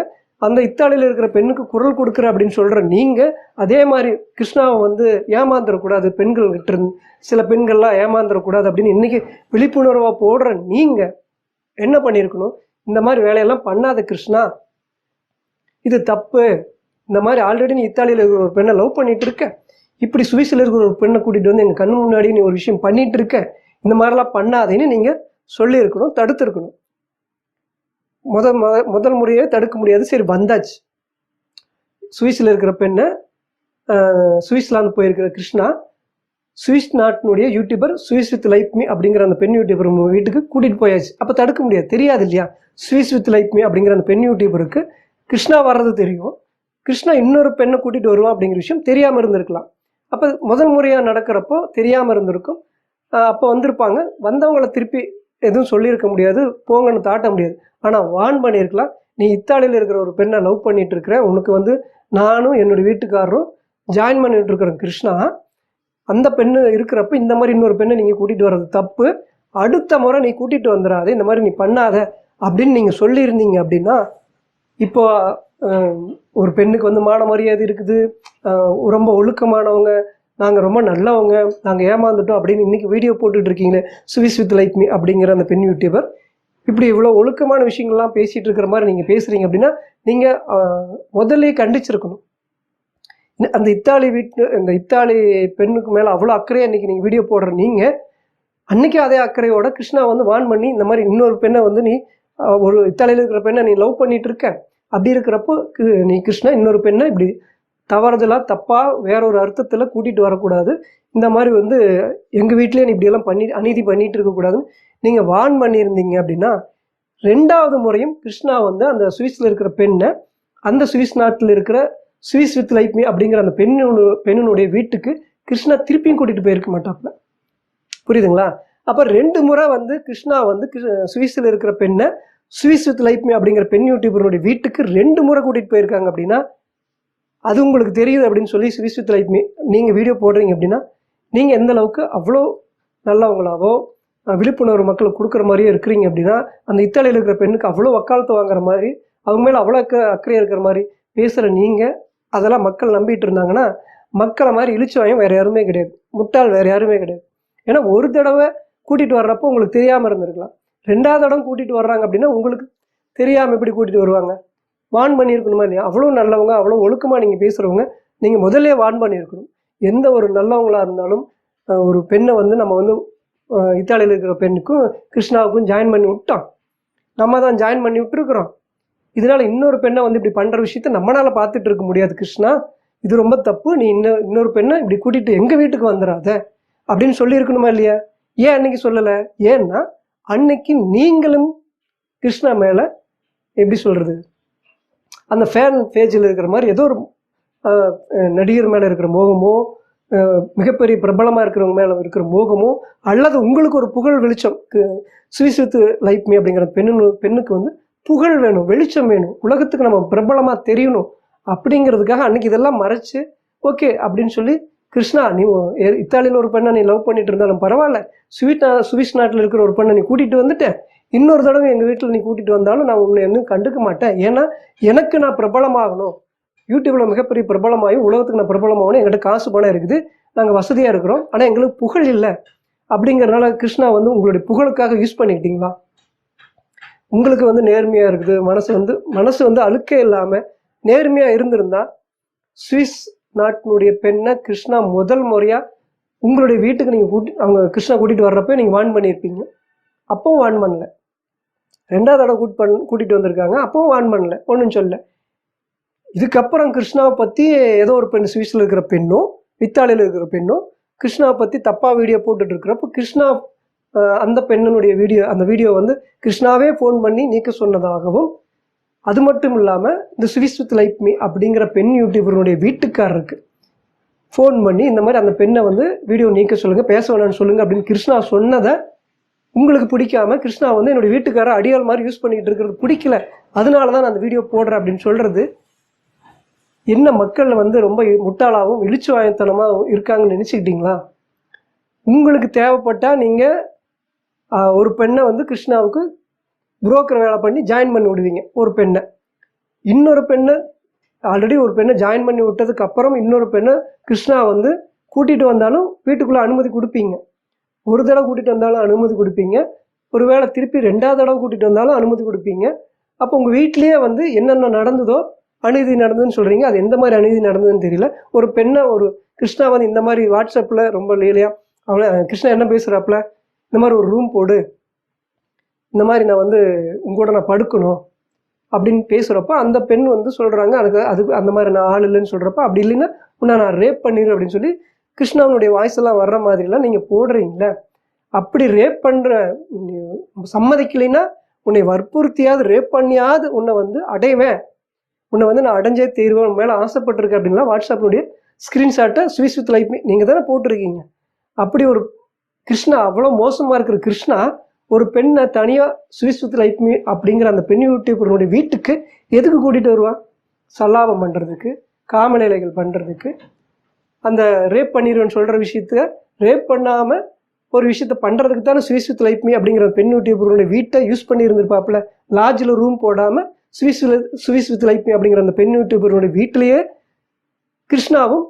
அந்த இத்தாலியில் இருக்கிற பெண்ணுக்கு குரல் கொடுக்குற அப்படின்னு சொல்கிற நீங்கள் அதே மாதிரி கிருஷ்ணாவை ஏமாந்துடக்கூடாது, பெண்கள்கிட்ட இருந்து சில பெண்கள்லாம் ஏமாந்துடக்கூடாது அப்படின்னு இன்றைக்கி விழிப்புணர்வாக போடுற நீங்கள் என்ன பண்ணியிருக்கணும்? இந்த மாதிரி வேலையெல்லாம் பண்ணாத கிருஷ்ணா, இது தப்பு. இந்த மாதிரி ஆல்ரெடி நீ இத்தாலியில் இருக்கிற ஒரு பெண்ணை லவ் பண்ணிட்டு இருக்க, இப்படி சுவிஸில் இருக்கிற ஒரு பெண்ணை கூட்டிகிட்டு எங்கள் கண்ணு முன்னாடி நீ ஒரு விஷயம் பண்ணிட்டு இருக்க, இந்த மாதிரிலாம் பண்ணாதேன்னு நீங்கள் சொல்லியிருக்கணும், தடுத்துருக்கணும். முதல் முறையே தடுக்க முடியாது. சரி, வந்தாச்சு. சுவிஸில் இருக்கிற பெண்ணை சுவிட்சர்லாந்து போயிருக்கிற கிருஷ்ணா சுவிஸ் நாட்டினுடைய YouTuber Swiss with life me அப்படிங்கிற அந்த பெண் யூடியூபர் வீட்டுக்கு கூட்டிகிட்டு போயாச்சு. அப்போ தடுக்க முடியாது, தெரியாது இல்லையா? ஸ்விஸ் வித் லைஃப் மீ அப்படிங்கிற அந்த பெண் யூடியூபருக்கு கிருஷ்ணா வர்றது தெரியும், கிருஷ்ணா இன்னொரு பெண்ணை கூட்டிகிட்டு வருவான் அப்படிங்கிற விஷயம் தெரியாமல் இருந்திருக்கலாம். அப்போ முதல் முறையாக நடக்கிறப்போ தெரியாமல் இருந்திருக்கும். அப்போ வந்திருப்பாங்க, வந்தவங்களை திருப்பி எதுவும் சொல்லியிருக்க முடியாது, போங்கன்னு தாட்ட முடியாது. ஆனால் வான் பண்ணியிருக்கலாம், நீ இத்தாலியில் இருக்கிற ஒரு பெண்ணை லவ் பண்ணிட்டு இருக்கிற, உனக்கு நானும் என்னுடைய வீட்டுக்காரரும் ஜாயின் பண்ணிட்டு இருக்கிறோம் கிருஷ்ணா, அந்த பெண்ணு இருக்கிறப்ப இந்த மாதிரி இன்னொரு பெண்ணை நீங்கள் கூட்டிகிட்டு வர்றது தப்பு, அடுத்த முறை நீ கூட்டிகிட்டு வந்துடாத, இந்த மாதிரி நீ பண்ணாத அப்படின்னு நீங்கள் சொல்லியிருந்தீங்க அப்படின்னா இப்போ ஒரு பெண்ணுக்கு மான மரியாதை இருக்குது, ரொம்ப ஒழுக்கமானவங்க, நாங்கள் ரொம்ப நல்லவங்க, நாங்கள் ஏமாந்துட்டோம் அப்படின்னு இன்றைக்கி வீடியோ போட்டுட்டு இருக்கீங்களே ஸ்விஸ் வித் லைக் மீ அப்படிங்கிற அந்த பெண் யூடியூபர், இப்படி இவ்வளோ ஒழுக்கமான விஷயங்கள்லாம் பேசிகிட்டு இருக்கிற மாதிரி நீங்கள் பேசுகிறீங்க அப்படின்னா நீங்கள் முதல்ல கண்டிச்சிருக்கணும். அந்த இத்தாலி பெண்ணுக்கு மேலே அவ்வளோ அக்கறையாக இன்றைக்கி நீங்கள் வீடியோ போடுற நீங்கள் அன்றைக்கி அதே அக்கறையோட கிருஷ்ணா வந்து வான் பண்ணி இந்த மாதிரி இன்னொரு பெண்ணை வந்து நீ ஒரு இத்தாலியில் இருக்கிற பெண்ணை நீ லவ் பண்ணிட்டு இருக்க, அப்படி இருக்கிறப்போ நீ கிருஷ்ணா இன்னொரு பெண்ணை இப்படி தவறுதலாக தப்பாக வேற ஒரு அர்த்தத்தில் கூட்டிகிட்டு வரக்கூடாது, இந்த மாதிரி வந்து எங்கள் வீட்லேயே நீ இப்படியெல்லாம் அநீதி பண்ணிகிட்டு இருக்கக்கூடாதுன்னு நீங்கள் வான் பண்ணியிருந்தீங்க அப்படின்னா 2வது முறையும் கிருஷ்ணா வந்து அந்த சுவிஸில் இருக்கிற பெண்ணை அந்த சுவிஸ் நாட்டில் இருக்கிற ஸ்விஸ் வித் லைக் மீ அப்படிங்கிற அந்த பெண்ணினுடைய வீட்டுக்கு கிருஷ்ணா திருப்பியும் கூட்டிகிட்டு போயிருக்க மாட்டாப்புல. புரியுதுங்களா? அப்போ 2 முறை வந்து கிருஷ்ணா வந்து சுவிஸில் இருக்கிற பெண்ணை ஸ்விஸ் வித் லைக் மீ அப்படிங்கிற பெண் யூடியூபருடைய வீட்டுக்கு 2 முறை கூட்டிகிட்டு போயிருக்காங்க அப்படின்னா அது உங்களுக்கு தெரியுது அப்படின்னு சொல்லி ஸ்விஸ் வித் லைக் மீ நீங்கள் வீடியோ போடுறீங்க அப்படின்னா நீங்கள் எந்த அளவுக்கு அவ்வளோ நல்லவங்களாவோ விழிப்புணர்வு மக்களுக்கு கொடுக்குற மாதிரியே இருக்கிறீங்க அப்படின்னா அந்த இத்தாலியில் இருக்கிற பெண்ணுக்கு அவ்வளோ வக்காலத்து வாங்குற மாதிரி அவங்க மேலே அவ்வளோ அக்கறையாக இருக்கிற மாதிரி பேசுகிற நீங்கள் அதெல்லாம் மக்கள் நம்பிட்டு இருந்தாங்கன்னா மக்களை மாதிரி இழிச்சுவாயும் வேறு யாருமே கிடையாது, முட்டாள் வேறு யாருமே கிடையாது. ஏன்னா ஒரு தடவை கூட்டிகிட்டு வர்றப்போ உங்களுக்கு தெரியாமல் இருந்திருக்கலாம், 2வது தடவை கூட்டிகிட்டு வர்றாங்க அப்படின்னா உங்களுக்கு தெரியாமல் எப்படி கூட்டிகிட்டு வருவாங்க? வான் பண்ணியிருக்கணுமா இல்லையா? அவ்வளோ நல்லவங்க, அவ்வளோ ஒழுக்கமாக நீங்கள் பேசுகிறவங்க, நீங்கள் முதல்ல வான் பண்ணியிருக்கணும். எந்த ஒரு நல்லவங்களாக இருந்தாலும் ஒரு பெண்ணை வந்து நம்ம வந்து இத்தாலியில் இருக்கிற பெண்ணுக்கும் கிருஷ்ணாவுக்கும் ஜாயின் பண்ணி விட்டோம், நம்ம தான் ஜாயின் பண்ணி விட்டுருக்குறோம். இதனால் இன்னொரு பெண்ணை வந்து இப்படி பண்ணுற விஷயத்த நம்மளால் பார்த்துட்டு இருக்க முடியாது. கிருஷ்ணா, இது ரொம்ப தப்பு, நீ இன்னொரு பெண்ணை இப்படி கூட்டிகிட்டு எங்கள் வீட்டுக்கு வந்துடாத அப்படின்னு சொல்லியிருக்கணுமா இல்லையா? ஏன் அன்னைக்கு சொல்லலை? ஏன்னா அன்னைக்கு நீங்களும் கிருஷ்ணா மேலே எப்படி சொல்கிறது, அந்த ஃபேன் பேஜில் இருக்கிற மாதிரி ஏதோ ஒரு நடிகர் மேலே இருக்கிற மோகமோ, மிகப்பெரிய பிரபலமாக இருக்கிறவங்க மேலே இருக்கிற மோகமோ, அல்லது உங்களுக்கு ஒரு புகழ் வெளிச்சம், ஸ்விஸ் வித் லைக் மீ அப்படிங்கிற பெண்ணுக்கு வந்து புகழ் வேணும், வெளிச்சம் வேணும், உலகத்துக்கு நம்ம பிரபலமாக தெரியணும் அப்படிங்கிறதுக்காக அன்றைக்கி இதெல்லாம் மறைச்சு ஓகே அப்படின்னு சொல்லி கிருஷ்ணா, நீ இத்தாலியில் ஒரு பெண்ணை நீ லவ் பண்ணிட்டு இருந்தாலும் பரவாயில்ல, சுவிஸ் நாட்டில் இருக்கிற ஒரு பெண்ணை நீ கூட்டிகிட்டு வந்துட்டேன், இன்னொரு தடவை எங்கள் வீட்டில் நீ கூட்டிகிட்டு வந்தாலும் நான் உன்னை இன்னும் கண்டுக்க மாட்டேன். ஏன்னா எனக்கு நான் பிரபலமாகணும், யூடியூப்பில் மிகப்பெரிய பிரபலமாகும், உலகத்துக்கு நான் பிரபலமாகணும், எங்கிட்ட காசு பணம் இருக்குது, நாங்கள் வசதியாக இருக்கிறோம், ஆனால் எங்களுக்கு புகழ் இல்லை அப்படிங்கிறதுனால கிருஷ்ணா வந்து உங்களுடைய புகழுக்காக யூஸ் பண்ணிக்கிட்டீங்களா? உங்களுக்கு வந்து நேர்மையாக இருக்குது, மனசு வந்து அழுக்கே இல்லாமல் நேர்மையாக இருந்திருந்தா சுவிஸ் நாட்டினுடைய பெண்ணை கிருஷ்ணா முதல் முறையாக உங்களுடைய வீட்டுக்கு நீங்கள் அவங்க கிருஷ்ணா கூட்டிகிட்டு வர்றப்ப நீங்கள் வான் பண்ணியிருப்பீங்க. அப்பவும் வான் பண்ணல. 2வது தடவை கூட்டிகிட்டு வந்திருக்காங்க, அப்பவும் வான் பண்ணல, ஒன்றும் சொல்ல. இதுக்கப்புறம் கிருஷ்ணாவை பற்றி ஏதோ ஒரு பெண் சுவிஸில் இருக்கிற பெண்ணும் இத்தாலியில் இருக்கிற பெண்ணும் கிருஷ்ணாவை பற்றி தப்பாக வீடியோ போட்டுட்டு இருக்கிறப்போ கிருஷ்ணா அந்த பெண்ணினுடைய அந்த வீடியோ வந்து கிருஷ்ணாவே ஃபோன் பண்ணி நீக்க சொன்னதாகவும், அது மட்டும் இல்லாமல் இந்த ஸ்விஸ் வித் லைக் மீ அப்படிங்கிற பெண் யூடியூபருடைய வீட்டுக்காரருக்கு ஃபோன் பண்ணி இந்த மாதிரி அந்த பெண்ணை வந்து வீடியோ நீக்க சொல்லுங்கள், பேச வேணான்னு சொல்லுங்கள் அப்படின்னு கிருஷ்ணா சொன்னதை உங்களுக்கு பிடிக்காம கிருஷ்ணா வந்து என்னுடைய வீட்டுக்காரர் அடியால் மாதிரி யூஸ் பண்ணிக்கிட்டு இருக்கிறது பிடிக்கல, அதனால தான் நான் அந்த வீடியோ போடுறேன் அப்படின்னு சொல்கிறது என்ன? மக்கள் வந்து ரொம்ப முட்டாளாகவும் இழிச்சுவாயத்தனமாக இருக்காங்கன்னு நினச்சிக்கிட்டீங்களா? உங்களுக்கு தேவைப்பட்டால் நீங்கள் ஒரு பெண்ணை வந்து கிருஷ்ணாவுக்கு புரோக்கர் வேலை பண்ணி ஜாயின் பண்ணி விடுவீங்க. ஒரு பெண்ணை இன்னொரு பெண்ணை ஆல்ரெடி ஒரு பெண்ணை ஜாயின் பண்ணி விட்டதுக்கு அப்புறம் இன்னொரு பெண்ணை கிருஷ்ணா வந்து கூட்டிகிட்டு வந்தாலும் வீட்டுக்குள்ளே அனுமதி கொடுப்பீங்க. ஒரு தடவை கூட்டிகிட்டு வந்தாலும் அனுமதி கொடுப்பீங்க, ஒருவேளை திருப்பி 2வது தடவை கூட்டிகிட்டு வந்தாலும் அனுமதி கொடுப்பீங்க. அப்போ உங்கள் வீட்லேயே வந்து என்னென்ன நடந்ததோ அநீதி நடந்ததுன்னு சொல்கிறீங்க, அது எந்த மாதிரி அநீதி நடந்ததுன்னு தெரியல. ஒரு பெண்ணை ஒரு கிருஷ்ணா வந்து இந்த மாதிரி வாட்ஸ்அப்பில் ரொம்ப லேலியாக அவளை கிருஷ்ணா என்ன பேசுகிறாப்புல, இந்த மாதிரி ஒரு ரூம் போடு, இந்த மாதிரி நான் வந்து உங்களோட நான் படுக்கணும் அப்படின்னு பேசுகிறப்ப அந்த பெண் வந்து சொல்கிறாங்க அது அந்த மாதிரி நான் ஆள் இல்லைன்னு சொல்கிறப்ப, அப்படி இல்லைன்னா உன்னை நான் ரேப் பண்ணிடுறேன் அப்படின்னு சொல்லி கிருஷ்ணாவுடைய வாய்ஸ் எல்லாம் வர்ற மாதிரிலாம் நீங்கள் போடுறீங்களே. அப்படி ரேப் பண்ணுற சம்மதிக்கலைன்னா உன்னை வற்புறுத்தியாவது ரேப் பண்ணியாவது உன்னை வந்து அடைவேன், உன்னை வந்து நான் அடைஞ்சே தீர்வேன், உன் மேலே ஆசைப்பட்டிருக்கேன் அப்படின்லாம் வாட்ஸ்அப்பினுடைய ஸ்க்ரீன்ஷாட்டை ஸ்விஸ் வித் லைக் மீ நீங்கள் தானே போட்டிருக்கீங்க. அப்படி ஒரு கிருஷ்ணா, அவ்வளோ மோசமாக இருக்கிற கிருஷ்ணா ஒரு பெண்ணை தனியாக ஸ்விஸ் வித் லைக் மீ அப்படிங்கிற அந்த பெண் யூடியூபருடைய வீட்டுக்கு எதுக்கு கூட்டிகிட்டு வருவான்? சல்லாபம் பண்ணுறதுக்கு, காமநிலைகள் பண்ணுறதுக்கு, அந்த ரேப் பண்ணிடுவேன்னு சொல்கிற விஷயத்த ரேப் பண்ணாமல் ஒரு விஷயத்த பண்ணுறதுக்கு தானே ஸ்விஸ் வித் லைக் மீ அப்படிங்கிற பெண் யூடியூபருடைய வீட்டை யூஸ் பண்ணி இருந்திருப்பாப்புல. லாட்ஜில் ரூம் போடாமல் ஸ்விஸ் வித் லைக் மீ அப்படிங்கிற அந்த பெண் யூடியூபருடைய வீட்டிலேயே கிருஷ்ணாவும்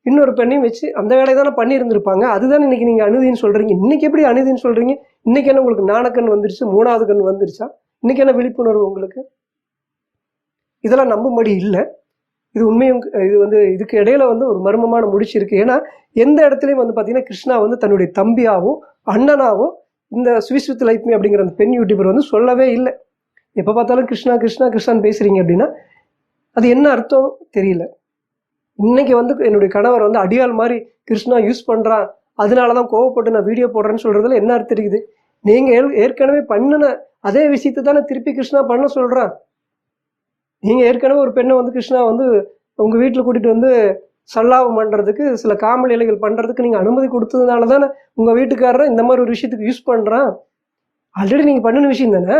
இன்னொரு பெண்ணையும் வச்சு அந்த வேலையை தானே பண்ணியிருந்திருப்பாங்க. அதுதான் இன்னைக்கு நீங்கள் அநீதின்னு சொல்கிறீங்க. இன்னைக்கு எப்படி அநீதின்னு சொல்கிறீங்க? இன்னைக்கு என்ன உங்களுக்கு நாணக்கண் வந்துருச்சு, 3வது கண் வந்துருச்சா? இன்னைக்கு என்ன விழிப்புணர்வு உங்களுக்கு? இதெல்லாம் நம்பும்படி இல்லை. இது உண்மையும் இதுக்கு இடையில ஒரு மர்மமான முடிச்சு இருக்கு. ஏன்னா எந்த இடத்துலையும் பார்த்தீங்கன்னா கிருஷ்ணா தன்னுடைய தம்பியாவோ அண்ணனாவோ இந்த ஸ்விஸ் வித் லைஃப் மீ அப்படிங்கிற அந்த பெண் யூடியூபர் சொல்லவே இல்லை. எப்போ பார்த்தாலும் கிருஷ்ணா கிருஷ்ணா கிருஷ்ணான்னு பேசுறீங்க அப்படின்னா அது என்ன அர்த்தம் தெரியல. இன்னைக்கு என்னுடைய கணவர் அடியாள் மாதிரி கிருஷ்ணா யூஸ் பண்ணுறான், அதனால தான் கோவப்பட்டு நான் வீடியோ போடுறேன்னு சொல்றதுல என்ன அர்த்தம் இருக்குது? நீங்கள் ஏற்கனவே பண்ணின அதே விஷயத்தை தானே திருப்பி கிருஷ்ணா பண்ண சொல்கிறான். நீங்கள் ஏற்கனவே ஒரு பெண்ணை கிருஷ்ணா உங்கள் வீட்டில் கூட்டிகிட்டு சல்லாபம் பண்ணுறதுக்கு சில காமல் இலைகள் பண்ணுறதுக்கு நீங்கள் அனுமதி கொடுத்ததுனால தானே உங்கள் வீட்டுக்காரரை இந்த மாதிரி ஒரு விஷயத்துக்கு யூஸ் பண்ணுறான். ஆல்ரெடி நீங்கள் பண்ணின விஷயம் தானே.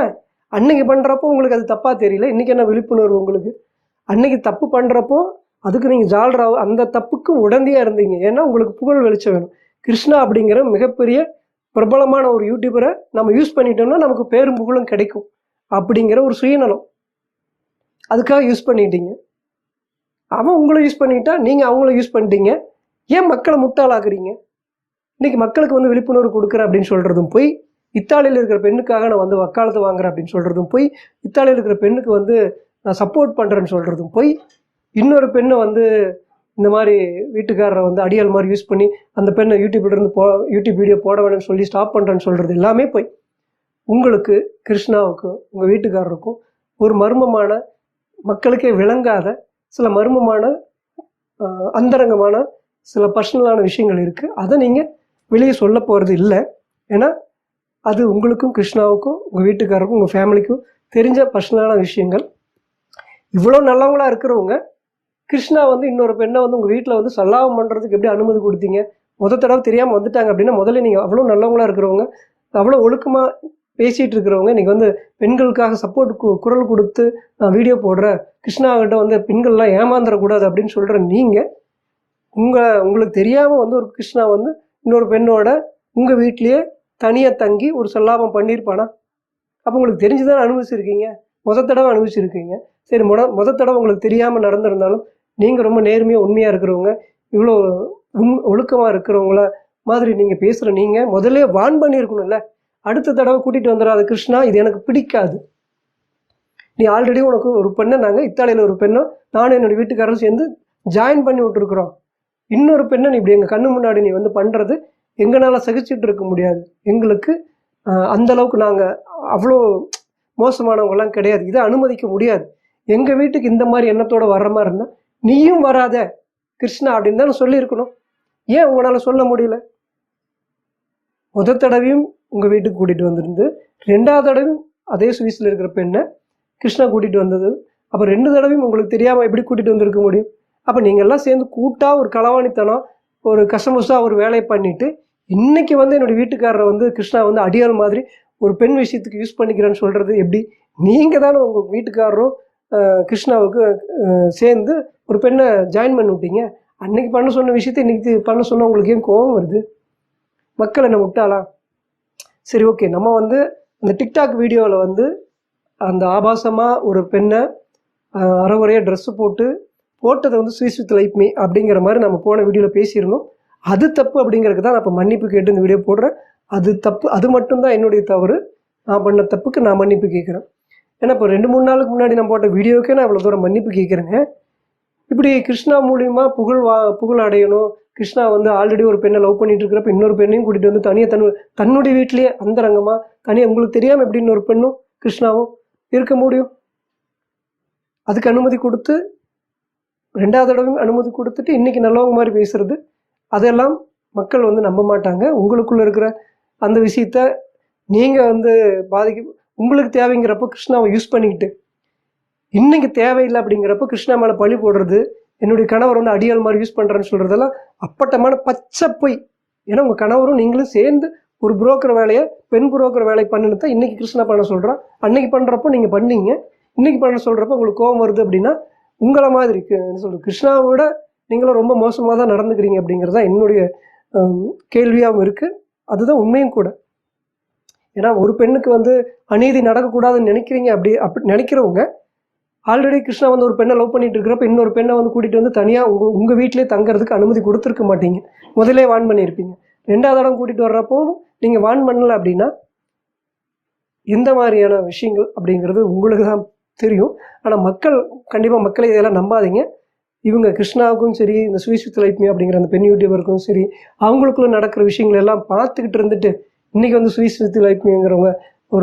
அன்னைக்கு பண்ணுறப்போ உங்களுக்கு அது தப்பாக தெரியல, இன்றைக்கி என்ன விழிப்புணர்வு உங்களுக்கு? அன்னைக்கு தப்பு பண்ணுறப்போ அதுக்கு நீங்கள் ஜால்ராவோ அந்த தப்புக்கு உடந்தையாக இருந்தீங்க. ஏன்னா உங்களுக்கு புகழ் வெளிச்சம் வேணும். கிருஷ்ணா அப்படிங்கிற மிகப்பெரிய பிரபலமான ஒரு யூடியூபரை நம்ம யூஸ் பண்ணிட்டோம்னா நமக்கு பேரும் புகழும் கிடைக்கும் அப்படிங்கிற ஒரு சுயநலம், அதுக்காக யூஸ் பண்ணிட்டீங்க. அவன் உங்களை யூஸ் பண்ணிட்டா நீங்கள் அவங்கள யூஸ் பண்ணிட்டீங்க. ஏன் மக்களை முட்டாளாக்குறீங்க? இன்னைக்கு மக்களுக்கு விழிப்புணர்வு கொடுக்குறேன் அப்படின்னு சொல்கிறதும் போய், இத்தாலியில் இருக்கிற பெண்ணுக்காக நான் வக்காலத்து வாங்குறேன் அப்படின்னு சொல்கிறதும் போய், இத்தாலியில் இருக்கிற பெண்ணுக்கு நான் சப்போர்ட் பண்ணுறேன்னு சொல்கிறதும் போய், இன்னொரு பெண்ணை இந்த மாதிரி வீட்டுக்காரரை அடியாள் மாதிரி யூஸ் பண்ணி அந்த பெண்ணை யூடியூப்லேருந்து யூடியூப் வீடியோ போட வேணும்னு சொல்லி ஸ்டாப் பண்ணுறேன்னு சொல்கிறது எல்லாமே போய். உங்களுக்கு கிருஷ்ணாவுக்கும் உங்கள் வீட்டுக்காரருக்கும் ஒரு மர்மமான, மக்களுக்கே விளங்காத சில மர்மமான அந்தரங்கமான சில பர்சனலான விஷயங்கள் இருக்குது. அதை நீங்கள் வெளியே சொல்ல போகிறது இல்லை. ஏன்னா அது உங்களுக்கும் கிருஷ்ணாவுக்கும் உங்கள் வீட்டுக்காரருக்கும் உங்கள் ஃபேமிலிக்கும் தெரிஞ்ச பர்சனலான விஷயங்கள். இவ்வளோ நல்லவங்களாக இருக்கிறவங்க கிருஷ்ணா இன்னொரு பெண்ணை உங்கள் வீட்டில் சல்லாபம் பண்ணுறதுக்கு எப்படி அனுமதி கொடுத்தீங்க? தடவை தெரியாமல் வந்துட்டாங்க அப்படின்னா முதல்ல நீங்கள் அவ்வளோ நல்லவங்களாக இருக்கிறவங்க, அவ்வளோ ஒழுக்கமாக பேசிகிட்டு இருக்கிறவங்க, இன்றைக்கி பெண்களுக்காக சப்போர்ட் குரல் கொடுத்து நான் வீடியோ போடுறேன், கிருஷ்ணாகிட்ட பெண்கள்லாம் ஏமாந்துடக்கூடாது அப்படின்னு சொல்கிற நீங்கள் உங்களுக்கு தெரியாமல் ஒரு கிருஷ்ணா இன்னொரு பெண்ணோட உங்கள் வீட்லேயே தனியாக தங்கி ஒரு சல்லாபம் பண்ணியிருப்பானா? அப்போ உங்களுக்கு தெரிஞ்சுதான் அனுபவிச்சிருக்கீங்க, தடவை அனுபவிச்சிருக்கீங்க. சரி, தடவை உங்களுக்கு தெரியாமல் நடந்திருந்தாலும் நீங்கள் ரொம்ப நேர்மையாக உண்மையாக இருக்கிறவங்க, இவ்வளோ ஒழுக்கமாக இருக்கிறவங்கள மாதிரி நீங்கள் பேசுகிற நீங்கள் முதல்ல வான் பண்ணியிருக்கணும்ல. அடுத்த தடவை கூட்டிகிட்டு வந்துடாத கிருஷ்ணா, இது எனக்கு பிடிக்காது. நீ ஆல்ரெடி உனக்கு ஒரு பெண்ணை நாங்கள் இத்தாலியில் ஒரு பெண்ணை நானும் என்னுடைய வீட்டுக்காரரும் சேர்ந்து ஜாயின் பண்ணி விட்டுருக்குறோம். இன்னொரு பெண்ணை நீ இப்படி எங்கள் கண்ணு முன்னாடி நீ பண்ணுறது எங்களால் சகிச்சுட்டு இருக்க முடியாது. எங்களுக்கு அந்தளவுக்கு நாங்கள் அவ்வளோ மோசமானவங்களாம் கிடையாது, இதை அனுமதிக்க முடியாது. எங்கள் வீட்டுக்கு இந்த மாதிரி எண்ணத்தோடு வர்ற மாதிரி இருந்தால் நீயும் வராத கிருஷ்ணா அப்படின்னு தான் சொல்லியிருக்கணும். ஏன் உங்களால் சொல்ல முடியல? தடவையும் உங்கள் வீட்டுக்கு கூட்டிகிட்டு வந்துருந்து, 2வது தடவையும் அதே சுவிஸில் இருக்கிற பெண்ணை கிருஷ்ணா கூட்டிகிட்டு வந்தது. அப்போ 2 தடவையும் உங்களுக்கு தெரியாமல் எப்படி கூட்டிகிட்டு வந்திருக்க முடியும்? அப்போ நீங்கள்லாம் சேர்ந்து கூட்டாக ஒரு களவாணித்தனம், ஒரு கசமுசாக ஒரு வேலையை பண்ணிவிட்டு இன்றைக்கி என்னுடைய வீட்டுக்காரரை கிருஷ்ணா அடியாள் மாதிரி ஒரு பெண் விஷயத்துக்கு யூஸ் பண்ணிக்கிறேன்னு சொல்கிறது எப்படி? நீங்கள் தானே உங்கள் வீட்டுக்காரரும் கிருஷ்ணாவுக்கு சேர்ந்து ஒரு பெண்ணை ஜாயின் பண்ணி விட்டீங்க. அன்னைக்கு பண்ண சொன்ன விஷயத்தை இன்றைக்கி பண்ண சொன்ன உங்களுக்கு ஏன் கோபம் வருது? மக்கள் என்ன விட்டாலாம்? சரி, ஓகே, நம்ம அந்த டிக்டாக் வீடியோவில் அந்த ஆபாசமாக ஒரு பெண்ணை அரைகுறையாக ட்ரெஸ்ஸு போட்டதை ஸ்விஸ் வித் லைஃப் மீ அப்படிங்கிற மாதிரி நம்ம போன வீடியோவில் பேசியிருந்தோம். அது தப்பு அப்படிங்கிறதுக்கு தான் நான் இப்போ மன்னிப்பு கேட்டு இந்த வீடியோ போடுறேன். அது தப்பு, அது மட்டும்தான் என்னுடைய தவறு. நான் பண்ண தப்புக்கு நான் மன்னிப்பு கேட்குறேன். ஏன்னா இப்போ 2-3 நாளுக்கு முன்னாடி நான் போட்ட வீடியோவுக்கே நான் இவ்வளோ தூரம் மன்னிப்பு கேட்குறேங்க. இப்படி கிருஷ்ணா மூலியமாக புகழ் அடையணும், கிருஷ்ணா ஆல்ரெடி ஒரு பெண்ணை லவ் பண்ணிட்டு இருக்கிறப்ப இன்னொரு பெண்ணையும் கூட்டிகிட்டு தனியாக தன்னுடைய வீட்லேயே அந்தரங்கமாக தனியாக உங்களுக்கு தெரியாமல் எப்படி இன்னொரு பெண்ணும் கிருஷ்ணாவும் இருக்க முடியும்? அதுக்கு அனுமதி கொடுத்து 2வது தடவையும் அனுமதி கொடுத்துட்டு இன்றைக்கி நல்லவங்க மாதிரி பேசுகிறது, அதெல்லாம் மக்கள் நம்ப மாட்டாங்க. உங்களுக்குள்ளே இருக்கிற அந்த விஷயத்த நீங்கள் உங்களுக்கு தேவைங்கிறப்போ கிருஷ்ணாவை யூஸ் பண்ணிக்கிட்டு இன்னைக்கு தேவையில்லை அப்படிங்கிறப்ப கிருஷ்ணா மேலே பழி போடுறது, என்னுடைய கணவர் அடியாள் மாதிரி யூஸ் பண்ணுறேன்னு சொல்கிறதெல்லாம் அப்பட்டமான பச்சை பொய். ஏன்னா உங்கள் கணவரும் நீங்களும் சேர்ந்து ஒரு புரோக்கர் வேலையை, பெண் புரோக்கர் வேலை பண்ணிட்டு தான் இன்றைக்கி கிருஷ்ணா பண்ண சொல்கிறான். அன்னைக்கு பண்ணுறப்போ நீங்கள் பண்ணீங்க, இன்றைக்கி பண்ண சொல்கிறப்ப உங்களுக்கு கோபம் வருது. அப்படின்னா உங்களை மாதிரி என்ன சொல்கிறது, கிருஷ்ணாவை விட நீங்களும் ரொம்ப மோசமாக தான் நடந்துக்கிறீங்க அப்படிங்கிறது தான் என்னுடைய கேள்வியாகவும் இருக்குது. அதுதான் உண்மையும் கூட. ஏன்னா ஒரு பெண்ணுக்கு அநீதி நடக்கக்கூடாதுன்னு நினைக்கிறீங்க. அப்படி நினைக்கிறவங்க ஆல்ரெடி கிருஷ்ணா வந்து ஒரு பெண்ணை லவ் பண்ணிட்டு இருக்கிறப்ப இன்னொரு பெண்ணை வந்து கூட்டிகிட்டு வந்து தனியாக உங்கள் வீட்டிலே தங்குறதுக்கு அனுமதி கொடுத்துருக்க மாட்டீங்க, முதலே வார்ன் பண்ணியிருப்பீங்க. 2வது இடம் கூட்டிகிட்டு வர்றப்போ நீங்கள் வார்ன் பண்ணலை அப்படின்னா எந்த மாதிரியான விஷயங்கள் அப்படிங்கிறது உங்களுக்கு தான் தெரியும். ஆனால் கண்டிப்பாக மக்களை இதெல்லாம் நம்பாதீங்க. இவங்க கிருஷ்ணாவுக்கும் சரி, இந்த ஸ்வீட் வித் லைஃப் மீ அப்படிங்கிற அந்த பெண் யூடியூபருக்கும் சரி, அவங்களுக்குள்ள நடக்கிற விஷயங்கள் எல்லாம் பார்த்துக்கிட்டு இருந்துட்டு இன்றைக்கி வந்து ஸ்வீட் வித் லைஃப் மீங்கிறவங்க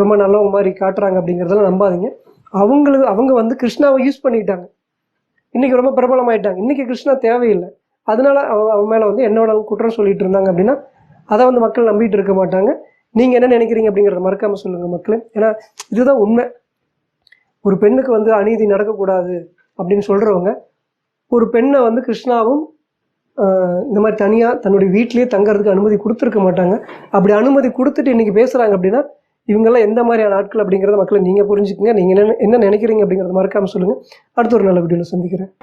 ரொம்ப நல்லவங்க மாதிரி காட்டுறாங்க அப்படிங்கிறதெல்லாம் நம்பாதீங்க. அவங்க வந்து கிருஷ்ணாவை யூஸ் பண்ணிட்டாங்க, இன்றைக்கி ரொம்ப பிரபலமாயிட்டாங்க. இன்றைக்கி கிருஷ்ணா தேவையில்லை, அதனால அவன் மேலே வந்து என்னோட குற்றம் சொல்லிட்டு இருந்தாங்க அப்படின்னா அதை வந்து மக்கள் நம்பிட்டு இருக்க மாட்டாங்க. நீங்கள் என்ன நினைக்கிறீங்க அப்படிங்கிறத மறக்காமல் சொல்லுங்கள் மக்களே. ஏன்னா இதுதான் உண்மை. ஒரு பெண்ணுக்கு வந்து அநீதி நடக்கக்கூடாது அப்படின்னு சொல்கிறவங்க ஒரு பெண்ணை வந்து கிருஷ்ணாவும் இந்த மாதிரி தனியாக தன்னுடைய வீட்லேயே தங்கறதுக்கு அனுமதி கொடுத்துருக்க மாட்டாங்க. அப்படி அனுமதி கொடுத்துட்டு இன்றைக்கி பேசுகிறாங்க அப்படின்னா இவங்கெல்லாம் எந்த மாதிரியான ஆட்கள் அப்படிங்கிறத மக்களை நீங்கள் புரிஞ்சுக்கங்க. நீங்கள் என்ன நினைக்கிறீங்க அப்படிங்கிறத மறக்காமல் சொல்லுங்கள். அடுத்த ஒரு நல்ல வீடியோவில் சந்திக்கிறேன்.